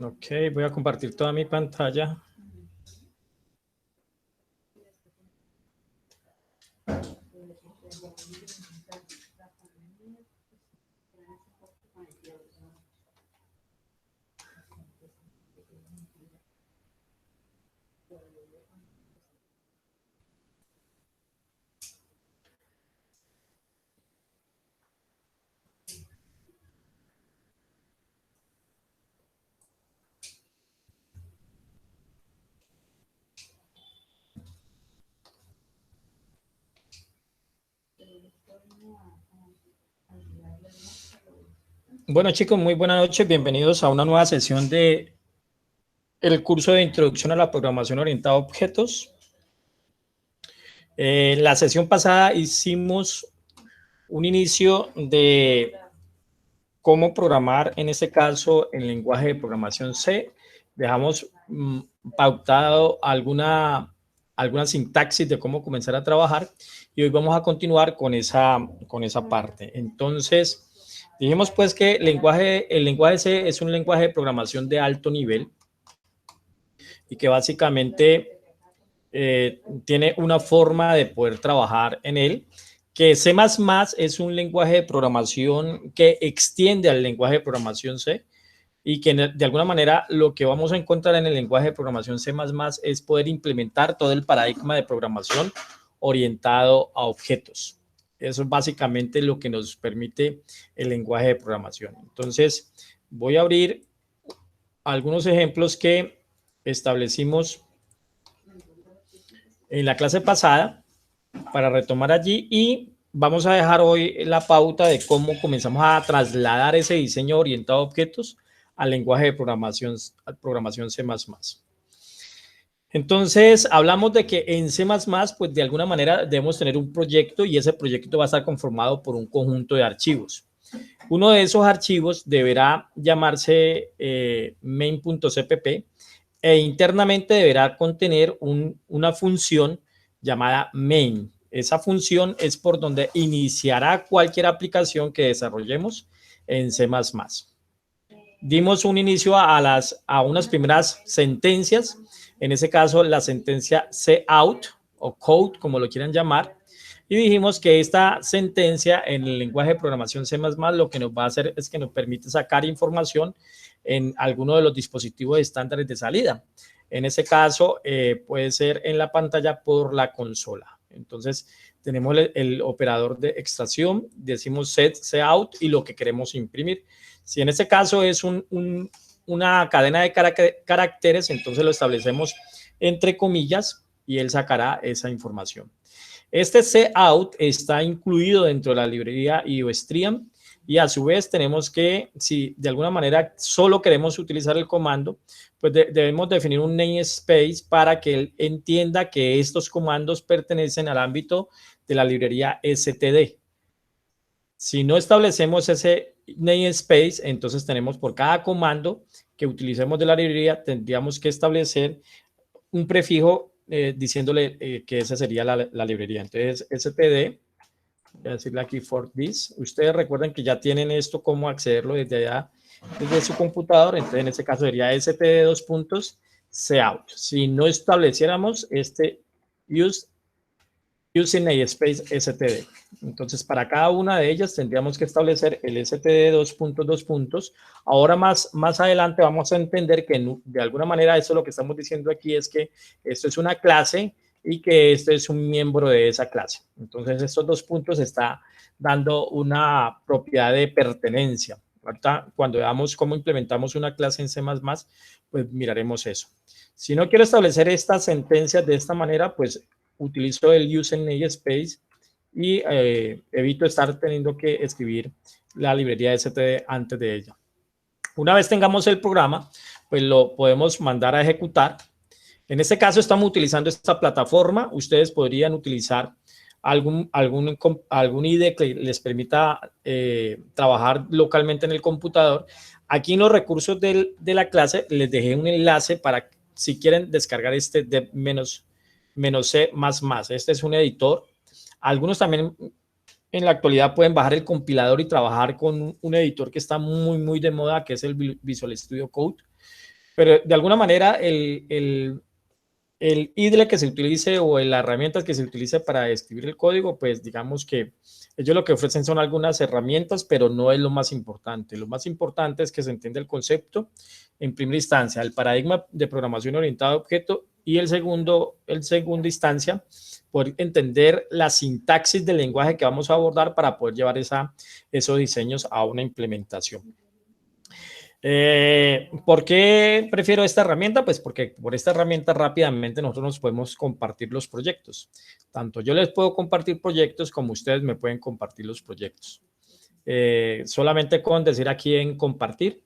Ok, voy a compartir toda mi pantalla. Bueno, chicos, muy buenas noches. Bienvenidos a una nueva sesión de el curso de Introducción a la Programación Orientada a Objetos. En la sesión pasada hicimos un inicio de cómo programar, en este caso, el lenguaje de programación C. Dejamos pautado alguna sintaxis de cómo comenzar a trabajar y hoy vamos a continuar con esa parte. Entonces, dijimos pues que el lenguaje C es un lenguaje de programación de alto nivel y que básicamente tiene una forma de poder trabajar en él, que C++ es un lenguaje de programación que extiende al lenguaje de programación C y que de alguna manera lo que vamos a encontrar en el lenguaje de programación C++ es poder implementar todo el paradigma de programación orientado a objetos. Eso es básicamente lo que nos permite el lenguaje de programación. Entonces, voy a abrir algunos ejemplos que establecimos en la clase pasada para retomar allí y vamos a dejar hoy la pauta de cómo comenzamos a trasladar ese diseño orientado a objetos al lenguaje de programación C++. Entonces, hablamos de que en C++, pues de alguna manera debemos tener un proyecto y ese proyecto va a estar conformado por un conjunto de archivos. Uno de esos archivos deberá llamarse main.cpp e internamente deberá contener una función llamada main. Esa función es por donde iniciará cualquier aplicación que desarrollemos en C++. Dimos un inicio a unas primeras sentencias, en ese caso la sentencia cout o code, como lo quieran llamar, y dijimos que esta sentencia en el lenguaje de programación C++ lo que nos va a hacer es que nos permite sacar información en alguno de los dispositivos estándares de salida. En ese caso, puede ser en la pantalla por la consola. Entonces, tenemos el operador de extracción, decimos set cout y lo que queremos imprimir. Si en este caso es una cadena de caracteres, entonces lo establecemos entre comillas y él sacará esa información. Este cout está incluido dentro de la librería IOStream y a su vez tenemos que, si de alguna manera solo queremos utilizar el comando, pues debemos definir un namespace para que él entienda que estos comandos pertenecen al ámbito de la librería std. Si no establecemos ese namespace, entonces tenemos por cada comando que utilicemos de la librería, tendríamos que establecer un prefijo diciéndole que esa sería la librería. Entonces, std, voy a decirle aquí for this. Ustedes recuerden que ya tienen esto, cómo accederlo desde allá, desde su computador. Entonces, en este caso sería std::cout. Si no estableciéramos este using namespace std. Entonces, para cada una de ellas tendríamos que establecer el std::. Ahora más adelante vamos a entender que de alguna manera eso lo que estamos diciendo aquí es que esto es una clase y que este es un miembro de esa clase. Entonces, estos dos puntos está dando una propiedad de pertenencia. Ahorita, cuando veamos cómo implementamos una clase en C++, pues miraremos eso. Si no quiero establecer estas sentencias de esta manera, pues utilizo el use namespace y evito estar teniendo que escribir la librería std antes de ella. Una vez tengamos el programa, pues lo podemos mandar a ejecutar. En este caso estamos utilizando esta plataforma. Ustedes podrían utilizar algún IDE que les permita trabajar localmente en el computador. Aquí en los recursos de la clase les dejé un enlace para si quieren descargar este -C++. Este es un editor. Algunos también en la actualidad pueden bajar el compilador y trabajar con un editor que está muy de moda, que es el Visual Studio Code. Pero de alguna manera el IDLE que se utilice o la herramienta que se utilice para escribir el código, pues digamos que ellos lo que ofrecen son algunas herramientas, pero no es lo más importante. Lo más importante es que se entienda el concepto en primera instancia, el paradigma de programación orientada a objeto, y en segunda instancia, poder entender la sintaxis del lenguaje que vamos a abordar para poder llevar esos diseños a una implementación. ¿Por qué prefiero esta herramienta? Pues porque por esta herramienta rápidamente nosotros nos podemos compartir los proyectos. Tanto yo les puedo compartir proyectos como ustedes me pueden compartir los proyectos. Solamente con decir aquí en compartir,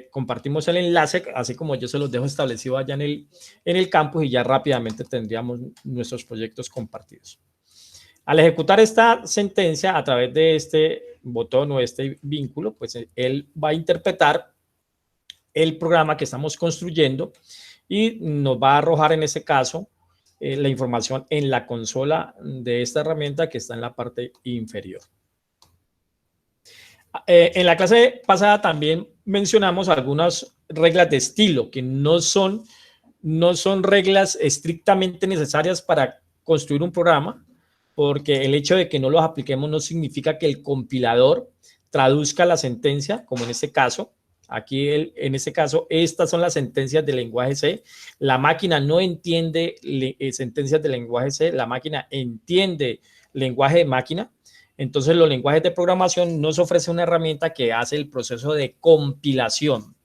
compartimos el enlace, así como yo se los dejo establecido allá en el campus, y ya rápidamente tendríamos nuestros proyectos compartidos. Al ejecutar esta sentencia a través de este botón o este vínculo, pues él va a interpretar el programa que estamos construyendo y nos va a arrojar en ese caso la información en la consola de esta herramienta que está en la parte inferior. En la clase pasada también mencionamos algunas reglas de estilo que no son reglas estrictamente necesarias para construir un programa, porque el hecho de que no los apliquemos no significa que el compilador traduzca la sentencia, como en este caso. Aquí, en este caso, estas son las sentencias del lenguaje C. La máquina no entiende sentencias del lenguaje C, la máquina entiende lenguaje de máquina. Entonces, los lenguajes de programación nos ofrecen una herramienta que hace el proceso de compilación.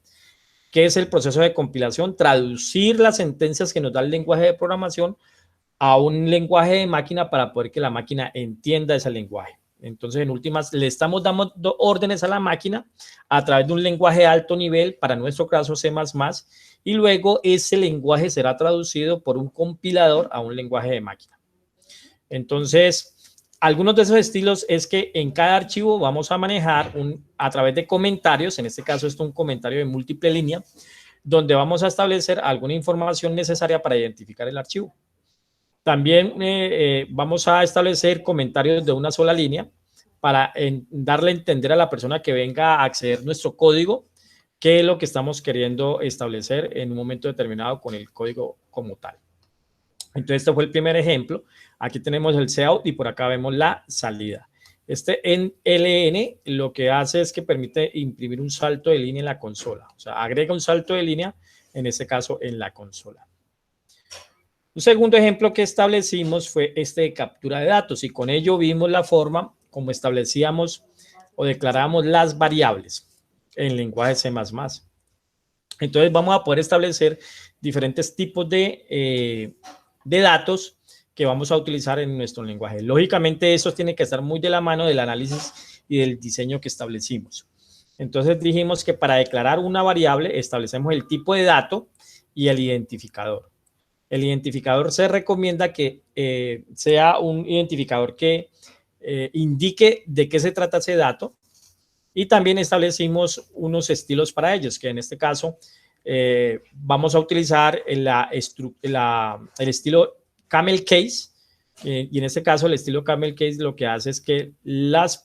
¿Qué es el proceso de compilación? Traducir las sentencias que nos da el lenguaje de programación a un lenguaje de máquina para poder que la máquina entienda ese lenguaje. Entonces, en últimas, le estamos dando órdenes a la máquina a través de un lenguaje de alto nivel, para nuestro caso C++, y luego ese lenguaje será traducido por un compilador a un lenguaje de máquina. Entonces, algunos de esos estilos es que en cada archivo vamos a manejar a través de comentarios, en este caso esto es un comentario de múltiple línea, donde vamos a establecer alguna información necesaria para identificar el archivo. También vamos a establecer comentarios de una sola línea para darle a entender a la persona que venga a acceder a nuestro código qué es lo que estamos queriendo establecer en un momento determinado con el código como tal. Entonces, este fue el primer ejemplo. Aquí tenemos el cout y por acá vemos la salida. Este ln lo que hace es que permite imprimir un salto de línea en la consola. O sea, agrega un salto de línea, en este caso, en la consola. Un segundo ejemplo que establecimos fue este de captura de datos, y con ello vimos la forma como establecíamos o declaramos las variables en lenguaje C++. Entonces vamos a poder establecer diferentes tipos de datos que vamos a utilizar en nuestro lenguaje. Lógicamente, eso tiene que estar muy de la mano del análisis y del diseño que establecimos. Entonces dijimos que para declarar una variable establecemos el tipo de dato y el identificador. El identificador se recomienda que sea un identificador que indique de qué se trata ese dato, y también establecimos unos estilos para ellos, que en este caso vamos a utilizar el estilo camel case, y en este caso el estilo camel case lo que hace es que los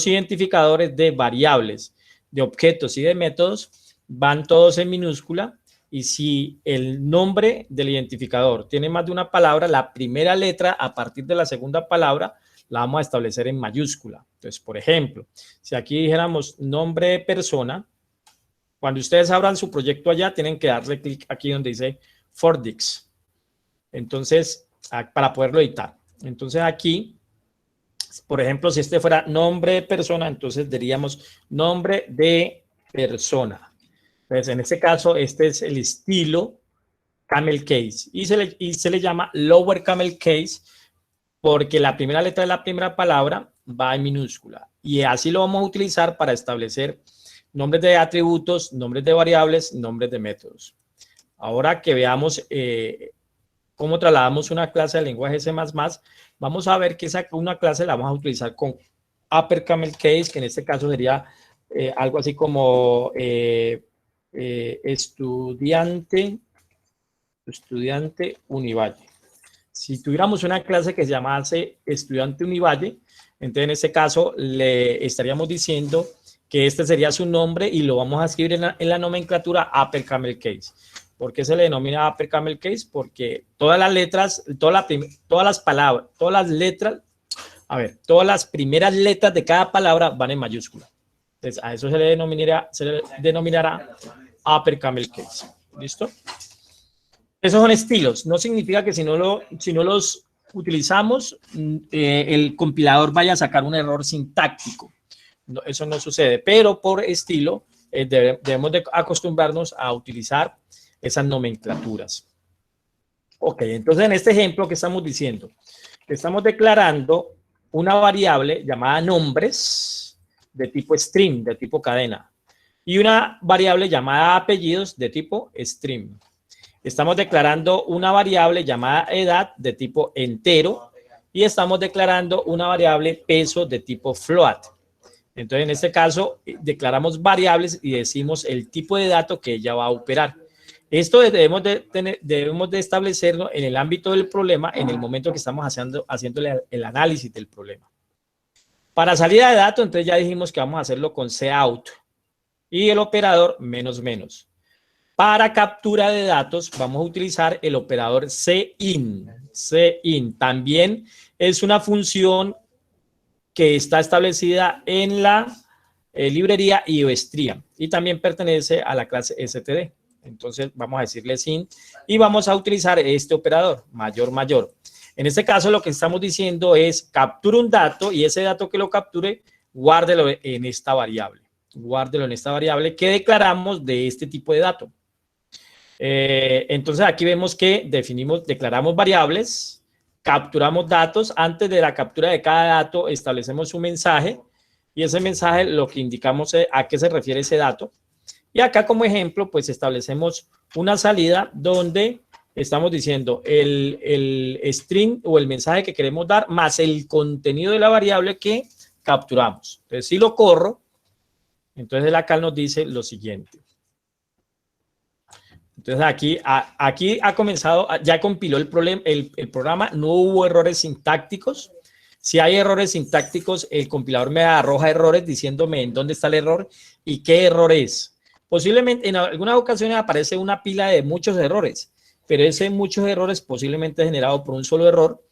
identificadores de variables, de objetos y de métodos van todos en minúscula, y si el nombre del identificador tiene más de una palabra, la primera letra a partir de la segunda palabra la vamos a establecer en mayúscula. Entonces, por ejemplo, si aquí dijéramos nombre de persona, cuando ustedes abran su proyecto allá, tienen que darle clic aquí donde dice Fordix. Entonces, para poderlo editar. Entonces, aquí, por ejemplo, si este fuera nombre de persona, entonces diríamos nombre de persona. Entonces, en este caso, este es el estilo camel case, y se le llama lower camel case porque la primera letra de la primera palabra va en minúscula, y así lo vamos a utilizar para establecer nombres de atributos, nombres de variables, nombres de métodos. Ahora que veamos cómo trasladamos una clase de lenguaje C++, vamos a ver que una clase la vamos a utilizar con upper camel case, que en este caso sería algo así como estudiante Univalle. Si tuviéramos una clase que se llamase estudiante Univalle, entonces en este caso le estaríamos diciendo que este sería su nombre y lo vamos a escribir en la nomenclatura upper camel case. ¿Por qué se le denomina upper camel case? Porque todas las letras, todas las palabras, todas las letras, todas las primeras letras de cada palabra van en mayúscula. Entonces, a eso se le denominará upper camel case. ¿Listo? Esos son estilos. No significa que si no los utilizamos, el compilador vaya a sacar un error sintáctico. No, eso no sucede, pero por estilo debemos de acostumbrarnos a utilizar esas nomenclaturas. Ok, entonces en este ejemplo, ¿qué estamos diciendo? Que estamos declarando una variable llamada nombres de tipo string, de tipo cadena, y una variable llamada apellidos de tipo string. Estamos declarando una variable llamada edad de tipo entero y estamos declarando una variable peso de tipo float. Entonces, en este caso, declaramos variables y decimos el tipo de dato que ella va a operar. Esto debemos de establecerlo en el ámbito del problema en el momento que estamos haciendo el análisis del problema. Para salida de datos, entonces ya dijimos que vamos a hacerlo con cout y el operador menos menos. Para captura de datos vamos a utilizar el operador cin. Cin también es una función que está establecida en la librería IOStream y también pertenece a la clase std. Entonces vamos a decirle sin y vamos a utilizar este operador, mayor, mayor. En este caso lo que estamos diciendo es captura un dato y ese dato que lo capture, guárdelo en esta variable. Guárdelo en esta variable que declaramos de este tipo de dato. Entonces aquí vemos que declaramos variables, capturamos datos. Antes de la captura de cada dato establecemos un mensaje y ese mensaje lo que indicamos es a qué se refiere ese dato. Y acá como ejemplo pues establecemos una salida donde estamos diciendo el string o el mensaje que queremos dar más el contenido de la variable que capturamos. Entonces si lo corro, entonces acá nos dice lo siguiente. Entonces aquí ha comenzado, ya compiló el programa, no hubo errores sintácticos. Si hay errores sintácticos, el compilador me arroja errores diciéndome en dónde está el error y qué error es. Posiblemente en algunas ocasiones aparece una pila de muchos errores, pero ese muchos errores posiblemente generado por un solo error,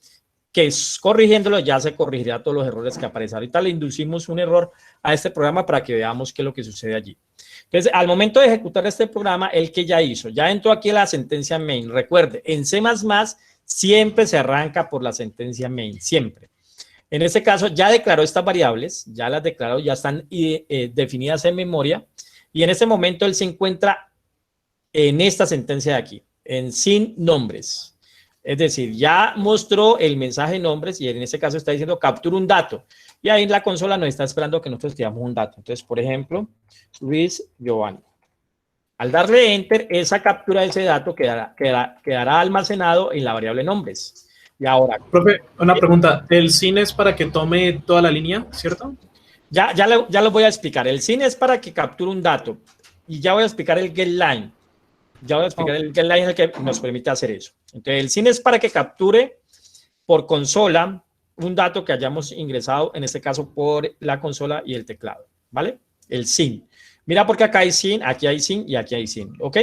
que corrigiéndolo ya se corregirá todos los errores que aparecen. Ahorita le inducimos un error a este programa para que veamos qué es lo que sucede allí. Entonces, al momento de ejecutar este programa, el que ya hizo, ya entró aquí a la sentencia main. Recuerde, en C++ siempre se arranca por la sentencia main, siempre. En este caso, ya declaró estas variables, ya las declaró, ya están definidas en memoria. Y en este momento él se encuentra en esta sentencia de aquí, en sin nombres. Es decir, ya mostró el mensaje nombres y en este caso está diciendo captura un dato. Y ahí en la consola nos está esperando que nosotros escribamos un dato. Entonces, por ejemplo, Luis Giovanni. Al darle enter, esa captura de ese dato quedará almacenado en la variable nombres. Y ahora... Profe, una pregunta. El sin es para que tome toda la línea, ¿cierto? Ya lo voy a explicar. El sin es para que capture un dato. Y ya voy a explicar el getLine. Ya voy a explicar el getLine es el que nos permite hacer eso. Entonces, el sin es para que capture por consola un dato que hayamos ingresado, en este caso por la consola y el teclado, ¿vale? El sin. Mira porque acá hay sin, aquí hay sin y aquí hay sin, ¿ok?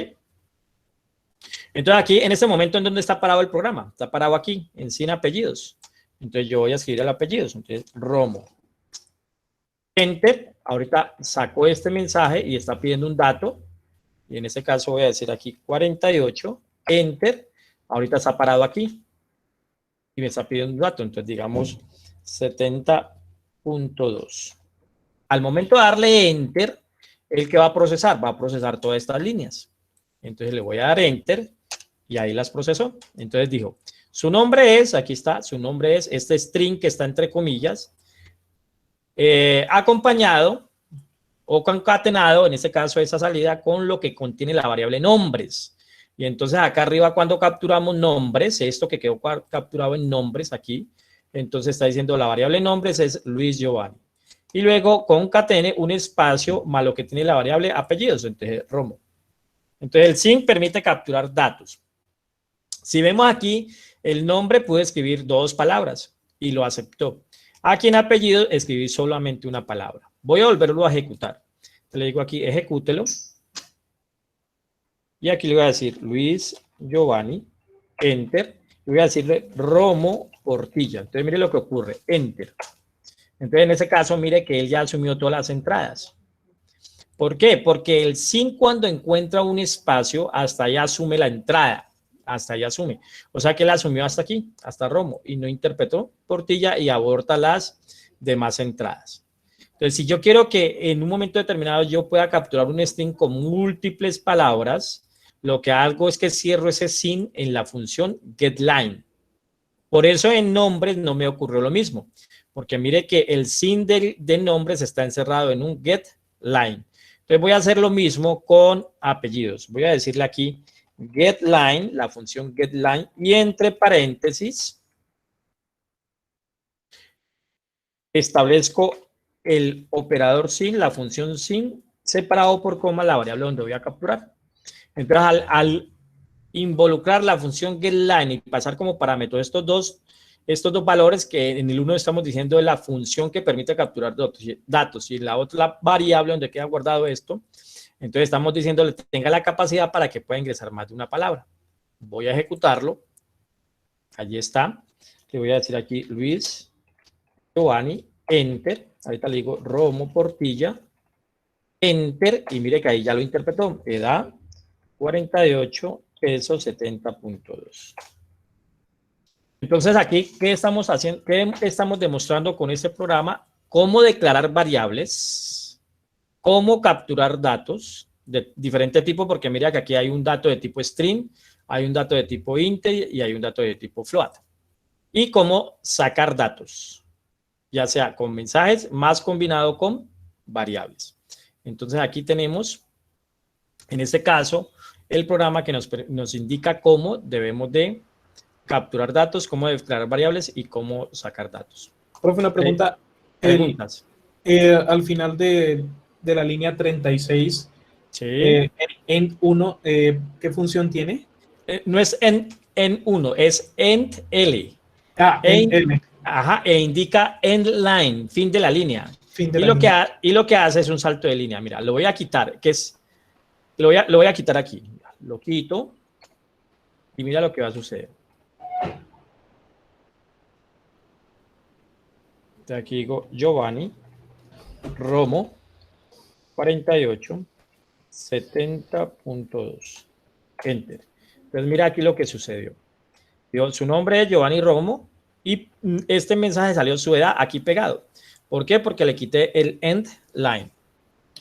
Entonces aquí, en este momento, ¿en dónde está parado el programa? Está parado aquí, en sin apellidos. Entonces yo voy a escribir el apellidos. Entonces, Romo. Enter. Ahorita saco este mensaje y está pidiendo un dato. Y en este caso voy a decir aquí 48. Enter. Ahorita está parado aquí. Y me está pidiendo un dato, entonces digamos 70.2. Al momento de darle enter, ¿el que va a procesar? Va a procesar todas estas líneas. Entonces le voy a dar enter y ahí las procesó. Entonces dijo, su nombre es, aquí está, su nombre es este string que está entre comillas, acompañado o concatenado, en este caso esa salida, con lo que contiene la variable nombres. Y entonces acá arriba cuando capturamos nombres, esto que quedó capturado en nombres aquí, entonces está diciendo la variable nombres es Luis Giovanni. Y luego concatene un espacio más lo que tiene la variable apellidos, entonces Romo. Entonces el sin permite capturar datos. Si vemos aquí, el nombre puede escribir 2 palabras y lo aceptó. Aquí en apellido escribí solamente una palabra. Voy a volverlo a ejecutar. Le digo aquí, ejecútelo. Y aquí le voy a decir Luis Giovanni, enter. Y voy a decirle Romo Portilla. Entonces, mire lo que ocurre, enter. Entonces, en ese caso, mire que él ya asumió todas las entradas. ¿Por qué? Porque el sin cuando encuentra un espacio, hasta allá asume la entrada. Hasta allá asume. O sea que él asumió hasta aquí, hasta Romo, y no interpretó Portilla y aborta las demás entradas. Entonces, si yo quiero que en un momento determinado yo pueda capturar un string con múltiples palabras, lo que hago es que cierro ese sin en la función getLine. Por eso en nombres no me ocurrió lo mismo, porque mire que el sin de nombres está encerrado en un getLine. Entonces voy a hacer lo mismo con apellidos. Voy a decirle aquí getLine, la función getLine, y entre paréntesis establezco el operador sin, la función sin, separado por coma la variable donde voy a capturar. Entonces, al involucrar la función getLine y pasar como parámetro estos dos valores que en el uno estamos diciendo de la función que permite capturar datos y la otra variable donde queda guardado esto, entonces estamos diciendo que tenga la capacidad para que pueda ingresar más de una palabra. Voy a ejecutarlo. Allí está. Le voy a decir aquí Luis Giovanni, enter. Ahorita le digo Romo Portilla, enter. Y mire que ahí ya lo interpretó. Edad 48, peso 70.2. Entonces aquí, ¿qué estamos haciendo? ¿Qué estamos demostrando con este programa? Cómo declarar variables, cómo capturar datos de diferente tipo, porque mira que aquí hay un dato de tipo string, hay un dato de tipo int y hay un dato de tipo float. Y cómo sacar datos, ya sea con mensajes más combinado con variables. Entonces aquí tenemos, en este caso, el programa que nos indica cómo debemos de capturar datos, cómo declarar variables y cómo sacar datos. Profe, una pregunta. Preguntas. Al final de la línea 36, Sí. end 1, ¿qué función tiene? No es en 1, es end L. End L. Ajá, e indica end line, fin de la línea. Fin de la línea. Y lo que hace es un salto de línea. Mira, lo voy a quitar, que es, lo voy a quitar aquí. Lo quito y mira lo que va a suceder. Aquí digo Giovanni, Romo, 48, 70.2. Enter. Entonces mira aquí lo que sucedió. Su nombre es Giovanni Romo y este mensaje salió su edad aquí pegado. ¿Por qué? Porque le quité el end line.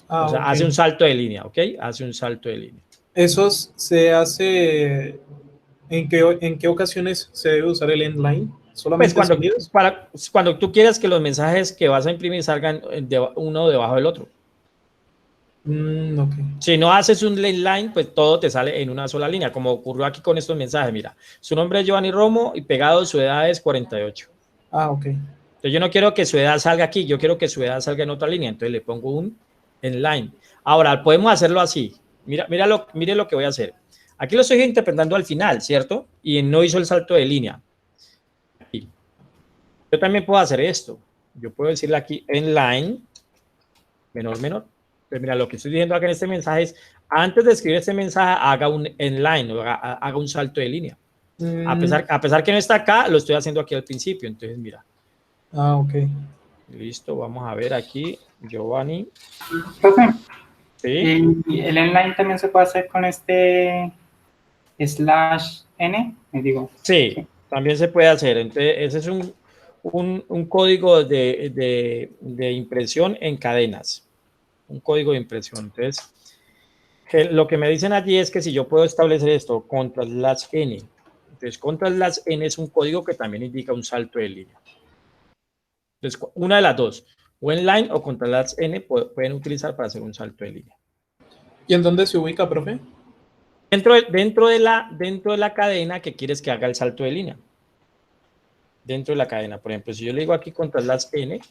O sea, okay, hace un salto de línea, ¿ok? Hace un salto de línea. ¿Eso se hace? ¿En qué ocasiones se debe usar el end line? ¿Solamente pues cuando tú quieres que los mensajes que vas a imprimir salgan uno debajo del otro. Okay. Si no haces un line, pues todo te sale en una sola línea, como ocurrió aquí con estos mensajes. Mira, su nombre es Giovanni Romo y pegado su edad es 48. Ok. Entonces yo no quiero que su edad salga aquí, yo quiero que su edad salga en otra línea. Entonces le pongo un en line. Ahora, podemos hacerlo así. Mire lo que voy a hacer. Aquí lo estoy interpretando al final, ¿cierto? Y no hizo el salto de línea. Aquí. Yo también puedo hacer esto. Yo puedo decirle aquí en line, menor, menor. Pues mira, lo que estoy diciendo acá en este mensaje es, antes de escribir este mensaje, haga un inline, haga un salto de línea. A pesar que no está acá, lo estoy haciendo aquí al principio. Entonces, mira. Ok. Listo, vamos a ver aquí, Giovanni. Profe, ¿Sí? ¿y el inline también se puede hacer con este /n? Me digo. Sí, también se puede hacer. Entonces, ese es un código de impresión en cadenas. Un código de impresión. Entonces, lo que me dicen allí es que si yo puedo establecer esto contra /n. Entonces, contra /n es un código que también indica un salto de línea. Entonces, una de las dos, o en line o contra /n pueden utilizar para hacer un salto de línea. ¿Y en dónde se ubica, profe? Dentro de la cadena que quieres que haga el salto de línea. Dentro de la cadena, por ejemplo, si yo le digo aquí contra /n,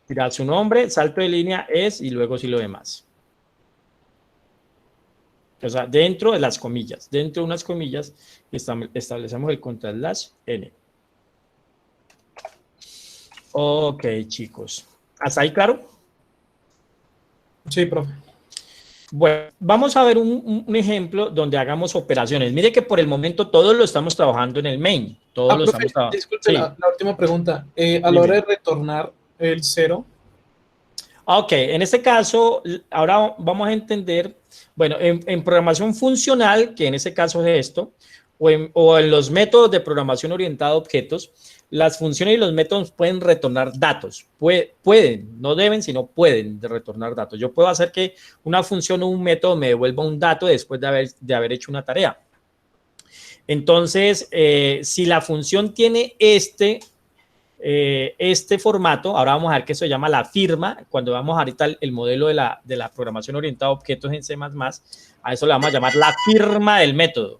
dirá su nombre, salto de línea es y luego sí lo demás. O sea, dentro de las comillas, dentro de unas comillas establecemos el contra /n. Ok, chicos. ¿Hasta ahí claro? Sí, profe. Bueno, vamos a ver un ejemplo donde hagamos operaciones. Mire que por el momento todo lo estamos trabajando en el main. Todo lo Profe, estamos trabajando. disculpe Sí, la última pregunta. A la dime. hora de retornar el 0, Ok, en este caso, ahora vamos a entender, bueno, en programación funcional, que en este caso es esto, o en los métodos de programación orientada a objetos, las funciones y los métodos pueden retornar datos. Pueden, no deben, sino pueden retornar datos. Yo puedo hacer que una función o un método me devuelva un dato después de haber hecho una tarea. Entonces, si la función tiene este formato, ahora vamos a ver que eso se llama la firma, cuando vamos ahorita el modelo de la programación orientada a objetos en C++, a eso le vamos a llamar la firma del método.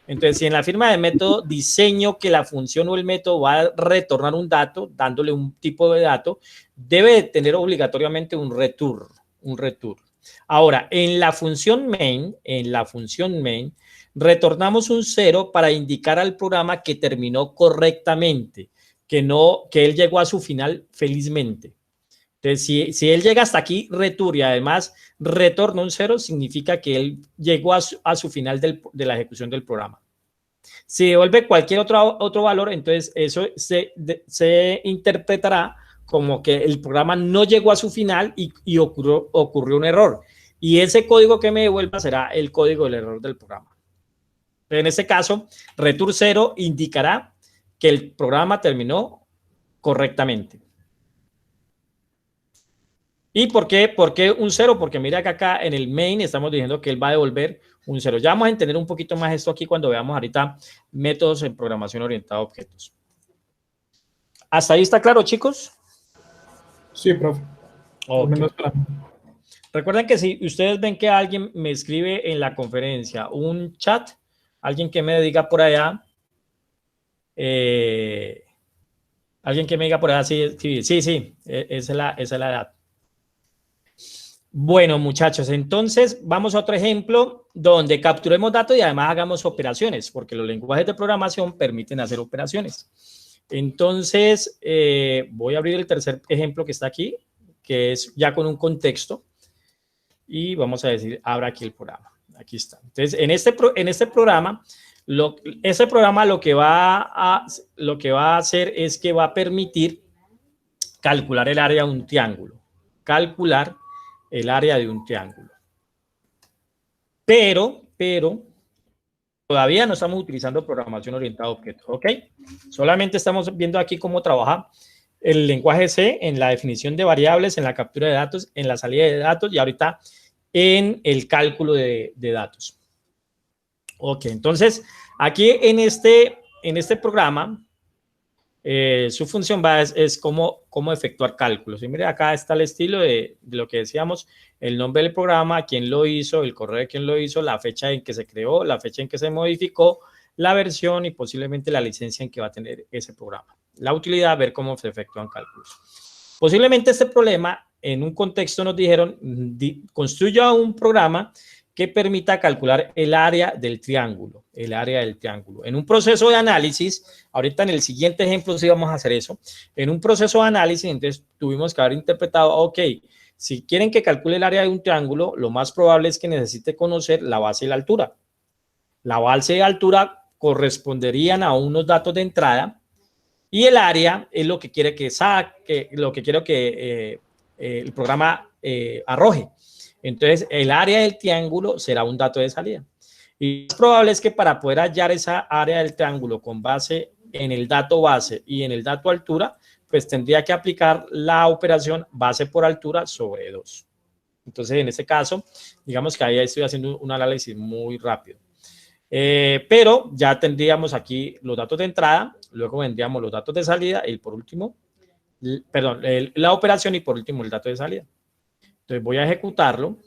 Entonces, si en la firma del método diseño que la función o el método va a retornar un dato, dándole un tipo de dato, debe tener obligatoriamente un return. Ahora, en la función main, retornamos un 0 para indicar al programa que terminó correctamente, que él llegó a su final felizmente. Entonces, si él llega hasta aquí, return, y además retorna un 0, significa que él llegó a su final de la ejecución del programa. Si devuelve cualquier otro valor, entonces eso se interpretará como que el programa no llegó a su final y ocurrió un error. Y ese código que me devuelva será el código del error del programa. En este caso, return 0 indicará que el programa terminó correctamente. ¿Y por qué un 0? Porque mira que acá en el main estamos diciendo que él va a devolver un 0. Ya vamos a entender un poquito más esto aquí cuando veamos ahorita métodos en programación orientada a objetos. ¿Hasta ahí está claro, chicos? sí, profe. Okay. Recuerden que si ustedes ven que alguien me escribe en la conferencia un chat, alguien que me diga por allá, alguien que me diga por allá, sí, esa es la edad. Bueno, muchachos, entonces vamos a otro ejemplo donde capturemos datos y además hagamos operaciones, porque los lenguajes de programación permiten hacer operaciones. Entonces, voy a abrir el tercer ejemplo que está aquí, que es ya con un contexto, y vamos a decir, abra aquí el programa. Aquí está. Entonces, en este programa, ese programa lo que va a hacer es que va a permitir calcular el área de un triángulo. Calcular el área de un triángulo. Pero, todavía no estamos utilizando programación orientada a objetos, ¿ok? Solamente estamos viendo aquí cómo trabaja el lenguaje C en la definición de variables, en la captura de datos, en la salida de datos y ahorita en el cálculo de datos. Ok, entonces, aquí en este programa, su función es cómo efectuar cálculos. Y mire, acá está el estilo de lo que decíamos, el nombre del programa, quién lo hizo, el correo de quién lo hizo, la fecha en que se creó, la fecha en que se modificó, la versión y posiblemente la licencia en que va a tener ese programa. La utilidad, ver cómo se efectúan cálculos. Posiblemente este problema, en un contexto nos dijeron, construya un programa que permita calcular el área del triángulo, En un proceso de análisis, ahorita en el siguiente ejemplo sí vamos a hacer eso, en un proceso de análisis, entonces tuvimos que haber interpretado, ok, si quieren que calcule el área de un triángulo, lo más probable es que necesite conocer la base y la altura. La base y la altura corresponderían a unos datos de entrada y el área es lo que quiere que saque, lo que quiero que el programa arroje. Entonces, el área del triángulo será un dato de salida. Y lo más probable es que para poder hallar esa área del triángulo con base en el dato base y en el dato altura, pues tendría que aplicar la operación base por altura sobre 2. Entonces, en este caso, digamos que ahí estoy haciendo un análisis muy rápido. Pero ya tendríamos aquí los datos de entrada, luego vendríamos los datos de salida y por último, la operación y por último el dato de salida. Entonces voy a ejecutarlo.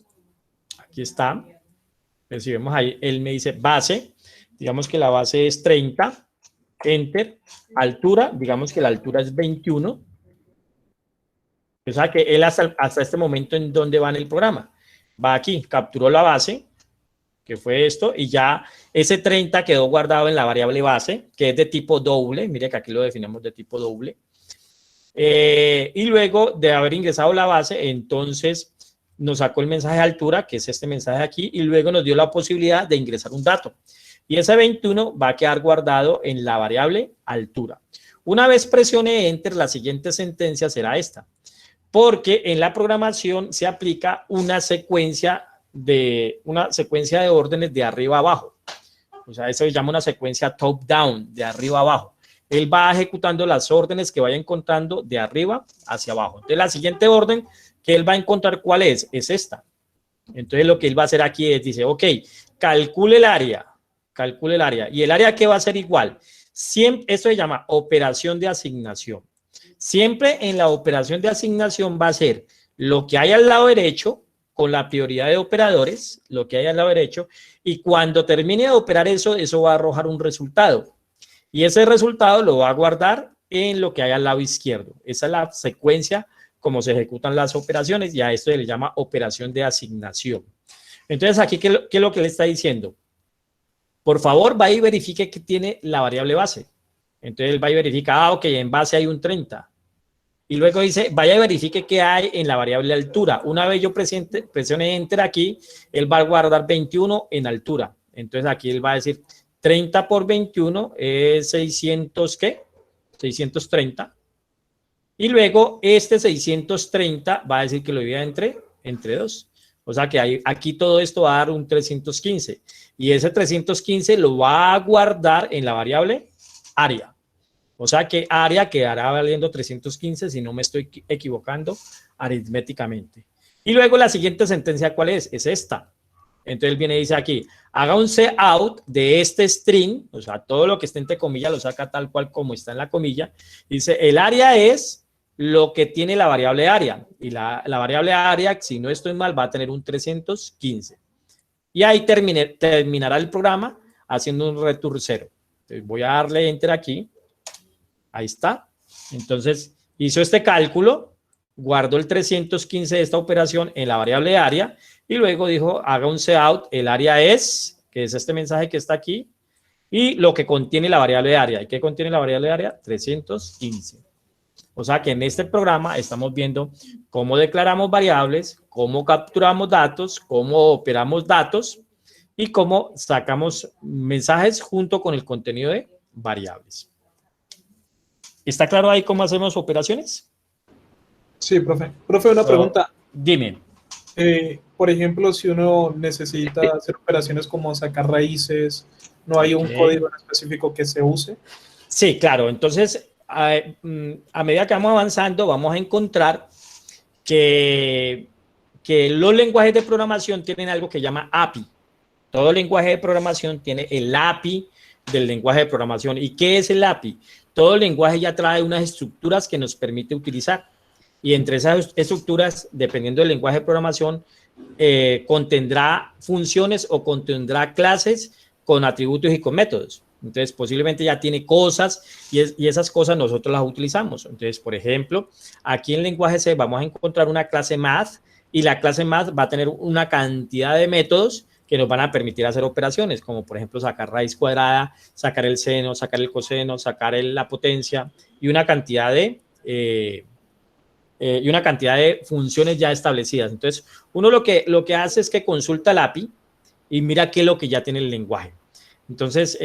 Aquí está. Entonces, si vemos ahí, él me dice base. Digamos que la base es 30. Enter. Altura. Digamos que la altura es 21. O sea que él hasta este momento en dónde va en el programa. Va aquí. Capturó la base, que fue esto, y ya ese 30 quedó guardado en la variable base, que es de tipo doble. Mire que aquí lo definimos de tipo doble. Y luego de haber ingresado la base, entonces nos sacó el mensaje de altura, que es este mensaje aquí, y luego nos dio la posibilidad de ingresar un dato. Y ese 21 va a quedar guardado en la variable altura. Una vez presione Enter, la siguiente sentencia será esta, porque en la programación se aplica una secuencia de órdenes de arriba a abajo. O sea, eso se llama una secuencia top-down, de arriba a abajo. Él va ejecutando las órdenes que vaya encontrando de arriba hacia abajo. Entonces, la siguiente orden que él va a encontrar, ¿cuál es? Es esta. Entonces, lo que él va a hacer aquí es, dice, ok, calcule el área. Calcule el área. ¿Y el área qué va a ser igual? Siempre, esto se llama operación de asignación. Siempre en la operación de asignación va a ser lo que hay al lado derecho con la prioridad de operadores, lo que hay al lado derecho, y cuando termine de operar eso, eso va a arrojar un resultado. Y ese resultado lo va a guardar en lo que hay al lado izquierdo. Esa es la secuencia como se ejecutan las operaciones y a esto se le llama operación de asignación. Entonces, aquí, ¿qué es lo que le está diciendo? Por favor, vaya y verifique que tiene la variable base. Entonces, él va y verifica, ok, en base hay un 30. Y luego dice, vaya y verifique qué hay en la variable altura. Una vez yo presione Enter aquí, él va a guardar 21 en altura. Entonces, aquí él va a decir 30 por 21 es 600, ¿qué? 630. Y luego este 630 va a decir que lo divida entre 2. O sea que aquí todo esto va a dar un 315. Y ese 315 lo va a guardar en la variable área. O sea que área quedará valiendo 315 si no me estoy equivocando aritméticamente. Y luego la siguiente sentencia, ¿cuál es? Es esta. Entonces él viene y dice aquí, haga un cout de este string, o sea, todo lo que esté entre comillas lo saca tal cual como está en la comilla. Dice, el área es lo que tiene la variable área. Y la variable área, si no estoy mal, va a tener un 315. Y ahí terminará el programa haciendo un return 0. Entonces voy a darle Enter aquí. Ahí está. Entonces hizo este cálculo, guardó el 315 de esta operación en la variable área y luego dijo, haga un cout, el área es, que es este mensaje que está aquí, y lo que contiene la variable área. ¿Y qué contiene la variable área? 315. O sea que en este programa estamos viendo cómo declaramos variables, cómo capturamos datos, cómo operamos datos y cómo sacamos mensajes junto con el contenido de variables. ¿Está claro ahí cómo hacemos operaciones? Sí, profe. Profe, una pregunta. Dime. Por ejemplo, si uno necesita hacer operaciones como sacar raíces, ¿no hay un código en específico que se use? Sí, claro. Entonces, a medida que vamos avanzando, vamos a encontrar que los lenguajes de programación tienen algo que llama API. Todo lenguaje de programación tiene el API del lenguaje de programación. ¿Y qué es el API? Todo lenguaje ya trae unas estructuras que nos permite utilizar. Y entre esas estructuras, dependiendo del lenguaje de programación, contendrá funciones o contendrá clases con atributos y con métodos. Entonces, posiblemente ya tiene cosas y esas cosas nosotros las utilizamos. Entonces, por ejemplo, aquí en lenguaje C vamos a encontrar una clase math y la clase math va a tener una cantidad de métodos que nos van a permitir hacer operaciones, como por ejemplo sacar raíz cuadrada, sacar el seno, sacar el coseno, sacar la potencia y una cantidad de funciones ya establecidas. Entonces, uno lo que hace es que consulta el API y mira qué es lo que ya tiene el lenguaje. Entonces,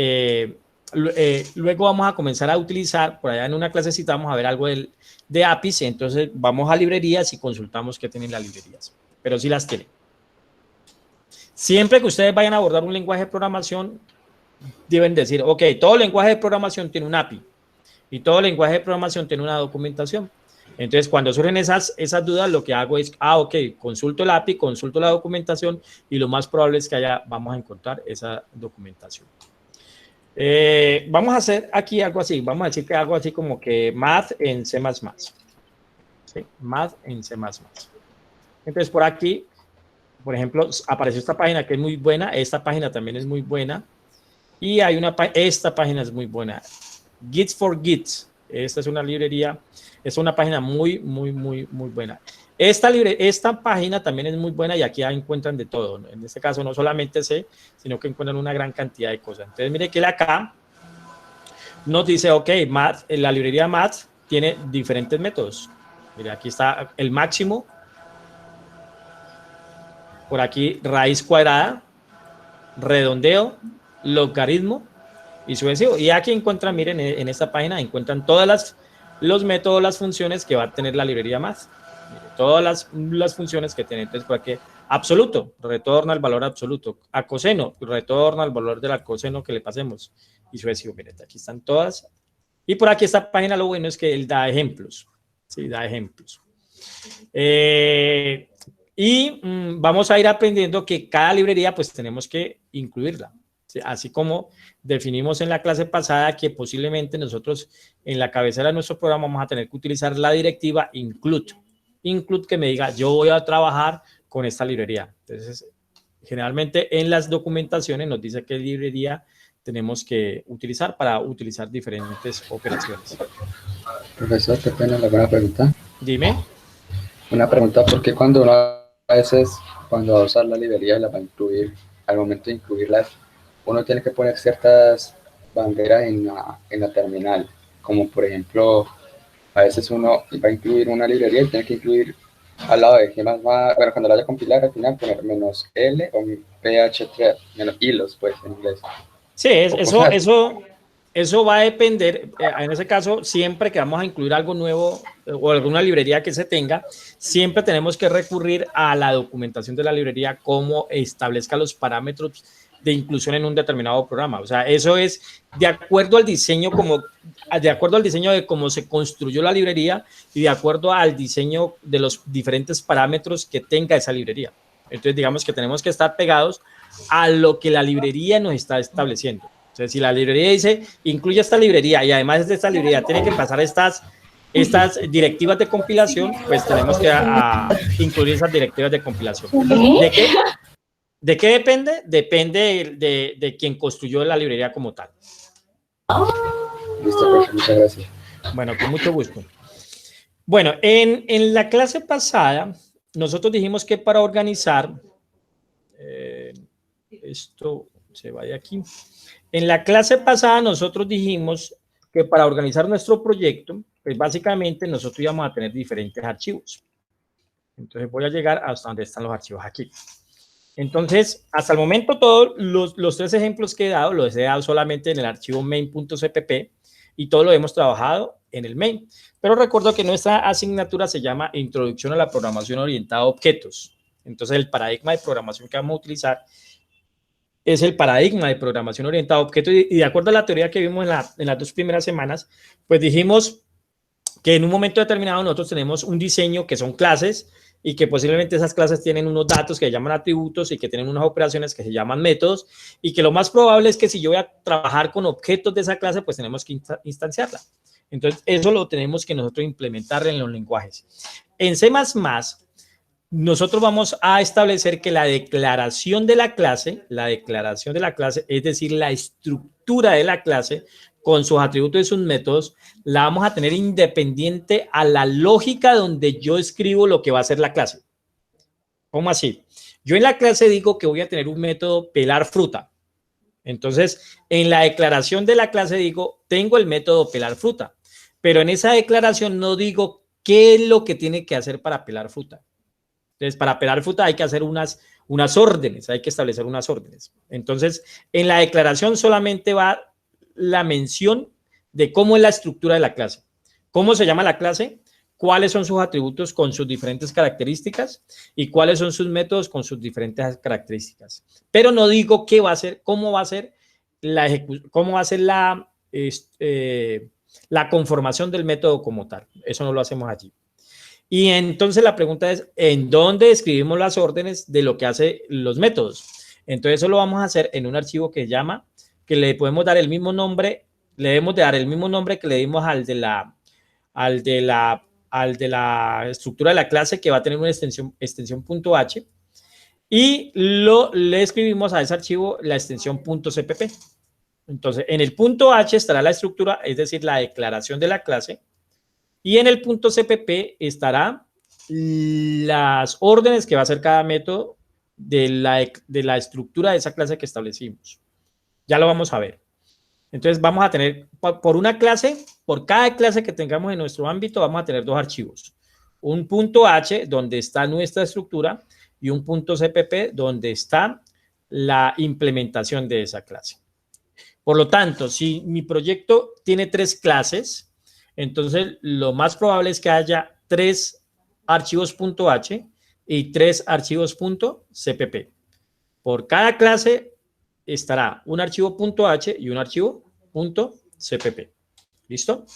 luego vamos a comenzar a utilizar, por allá en una clasecita vamos a ver algo de APIs, entonces vamos a librerías y consultamos qué tienen las librerías, pero sí las tienen. Siempre que ustedes vayan a abordar un lenguaje de programación, deben decir, ok, todo lenguaje de programación tiene un API y todo lenguaje de programación tiene una documentación. Entonces, cuando surgen esas dudas, lo que hago es, ok, consulto el API, consulto la documentación y lo más probable es que allá vamos a encontrar esa documentación. Vamos a hacer aquí algo así, vamos a decir que algo así como que math en C++. ¿Sí? Math en C++. Entonces, por aquí, por ejemplo, apareció esta página que es muy buena, esta página también es muy buena y hay esta página es muy buena, Gits for Gits. Esta es una librería, es una página muy buena. Esta página también es muy buena y aquí ya encuentran de todo, ¿no? En este caso no solamente C, sino que encuentran una gran cantidad de cosas. Entonces, mire que acá nos dice, ok, math, la librería math tiene diferentes métodos. Mire, aquí está el máximo por aquí raíz cuadrada, redondeo, logaritmo y sucesivo. Y aquí encuentran, miren, en esta página encuentran todas los métodos, las funciones que va a tener la librería Math. Todas las funciones que tiene. Entonces, por aquí, absoluto, retorna el valor absoluto. A coseno, retorna el valor del coseno que le pasemos. Y sucesivo, miren, aquí están todas. Y por aquí esta página lo bueno es que él da ejemplos. Sí, da ejemplos. Vamos a ir aprendiendo que cada librería pues tenemos que incluirla. ¿Sí? Así como definimos en la clase pasada que posiblemente nosotros en la cabecera de nuestro programa vamos a tener que utilizar la directiva include. Include que me diga yo voy a trabajar con esta librería. Entonces, generalmente en las documentaciones nos dice qué librería tenemos que utilizar para utilizar diferentes operaciones. Profesor, qué pena, la buena pregunta. Dime. Una pregunta, ¿por qué cuando uno a veces, cuando va a usar la librería, la va a incluir, al momento de incluirlas, uno tiene que poner ciertas banderas en la terminal? Como por ejemplo, a veces uno va a incluir una librería y tiene que incluir al lado de G++, bueno, cuando la vaya a compilar, al final poner -L o -PH3, menos hilos, pues, en inglés. Sí, eso va a depender, en ese caso, siempre que vamos a incluir algo nuevo o alguna librería que se tenga, siempre tenemos que recurrir a la documentación de la librería, cómo establezca los parámetros de inclusión en un determinado programa. O sea, eso es de acuerdo al diseño, de cómo se construyó la librería y de acuerdo al diseño de los diferentes parámetros que tenga esa librería. Entonces, digamos que tenemos que estar pegados a lo que la librería nos está estableciendo. Entonces, si la librería dice, incluye esta librería y además de esta librería tiene que pasar estas directivas de compilación, pues tenemos que incluir esas directivas de compilación. ¿De qué depende? Depende de quien construyó la librería como tal. Listo, profe, muchas gracias. Bueno, con mucho gusto. Bueno, en la clase pasada, nosotros dijimos que para organizar, esto se vaya aquí. En la clase pasada nosotros dijimos que para organizar nuestro proyecto, pues básicamente nosotros íbamos a tener diferentes archivos. Entonces voy a llegar hasta donde están los archivos aquí. Entonces, hasta el momento todos los tres ejemplos que he dado, los he dado solamente en el archivo main.cpp y todo lo hemos trabajado en el main. Pero recuerdo que nuestra asignatura se llama Introducción a la Programación Orientada a Objetos. Entonces, el paradigma de programación que vamos a utilizar es el paradigma de programación orientada a objetos y de acuerdo a la teoría que vimos en las 2 primeras semanas, pues dijimos que en un momento determinado nosotros tenemos un diseño que son clases y que posiblemente esas clases tienen unos datos que se llaman atributos y que tienen unas operaciones que se llaman métodos y que lo más probable es que si yo voy a trabajar con objetos de esa clase, pues tenemos que instanciarla. Entonces, eso lo tenemos que nosotros implementar en los lenguajes. En C++, nosotros vamos a establecer que la declaración de la clase, es decir, la estructura de la clase, con sus atributos y sus métodos, la vamos a tener independiente a la lógica donde yo escribo lo que va a ser la clase. ¿Cómo así? Yo en la clase digo que voy a tener un método pelar fruta. Entonces, en la declaración de la clase digo, tengo el método pelar fruta. Pero en esa declaración no digo qué es lo que tiene que hacer para pelar fruta. Entonces, para pelar fruta hay que hacer unas órdenes, hay que establecer unas órdenes. Entonces, en la declaración solamente va la mención de cómo es la estructura de la clase. ¿Cómo se llama la clase? ¿Cuáles son sus atributos con sus diferentes características? ¿Y cuáles son sus métodos con sus diferentes características? Pero no digo qué va a ser, cómo va a ser la ejecución, cómo va a ser la conformación del método como tal. Eso no lo hacemos allí. Y entonces la pregunta es, ¿en dónde escribimos las órdenes de lo que hacen los métodos? Entonces eso lo vamos a hacer en un archivo que que le podemos dar el mismo nombre, le debemos de dar el mismo nombre que le dimos al de la estructura de la clase, que va a tener una extensión .h, y le escribimos a ese archivo la extensión .cpp. Entonces, en el .h estará la estructura, es decir, la declaración de la clase, y en el .cpp estará las órdenes que va a hacer cada método de la estructura de esa clase que establecimos. Ya lo vamos a ver. Entonces vamos a tener por una clase, por cada clase que tengamos en nuestro ámbito, vamos a tener 2 archivos. Un .h donde está nuestra estructura y un punto CPP donde está la implementación de esa clase. Por lo tanto, si mi proyecto tiene 3 clases, entonces lo más probable es que haya 3 archivos .h y 3 archivos .cpp. Por cada clase estará un archivo .h y un archivo .cpp. ¿Listo?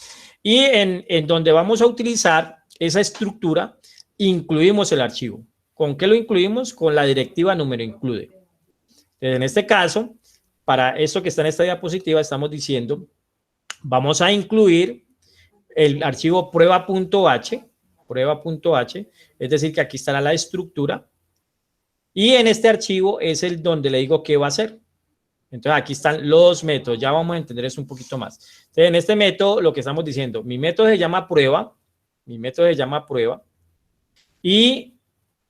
Y en donde vamos a utilizar esa estructura, incluimos el archivo. ¿Con qué lo incluimos? Con la directiva número include. Entonces, en este caso, para esto que está en esta diapositiva, estamos diciendo, vamos a incluir el archivo prueba.h, es decir, que aquí estará la estructura, y en este archivo es el donde le digo qué va a hacer. Entonces, aquí están los métodos, ya vamos a entender eso un poquito más. Entonces, en este método, lo que estamos diciendo, mi método se llama prueba, y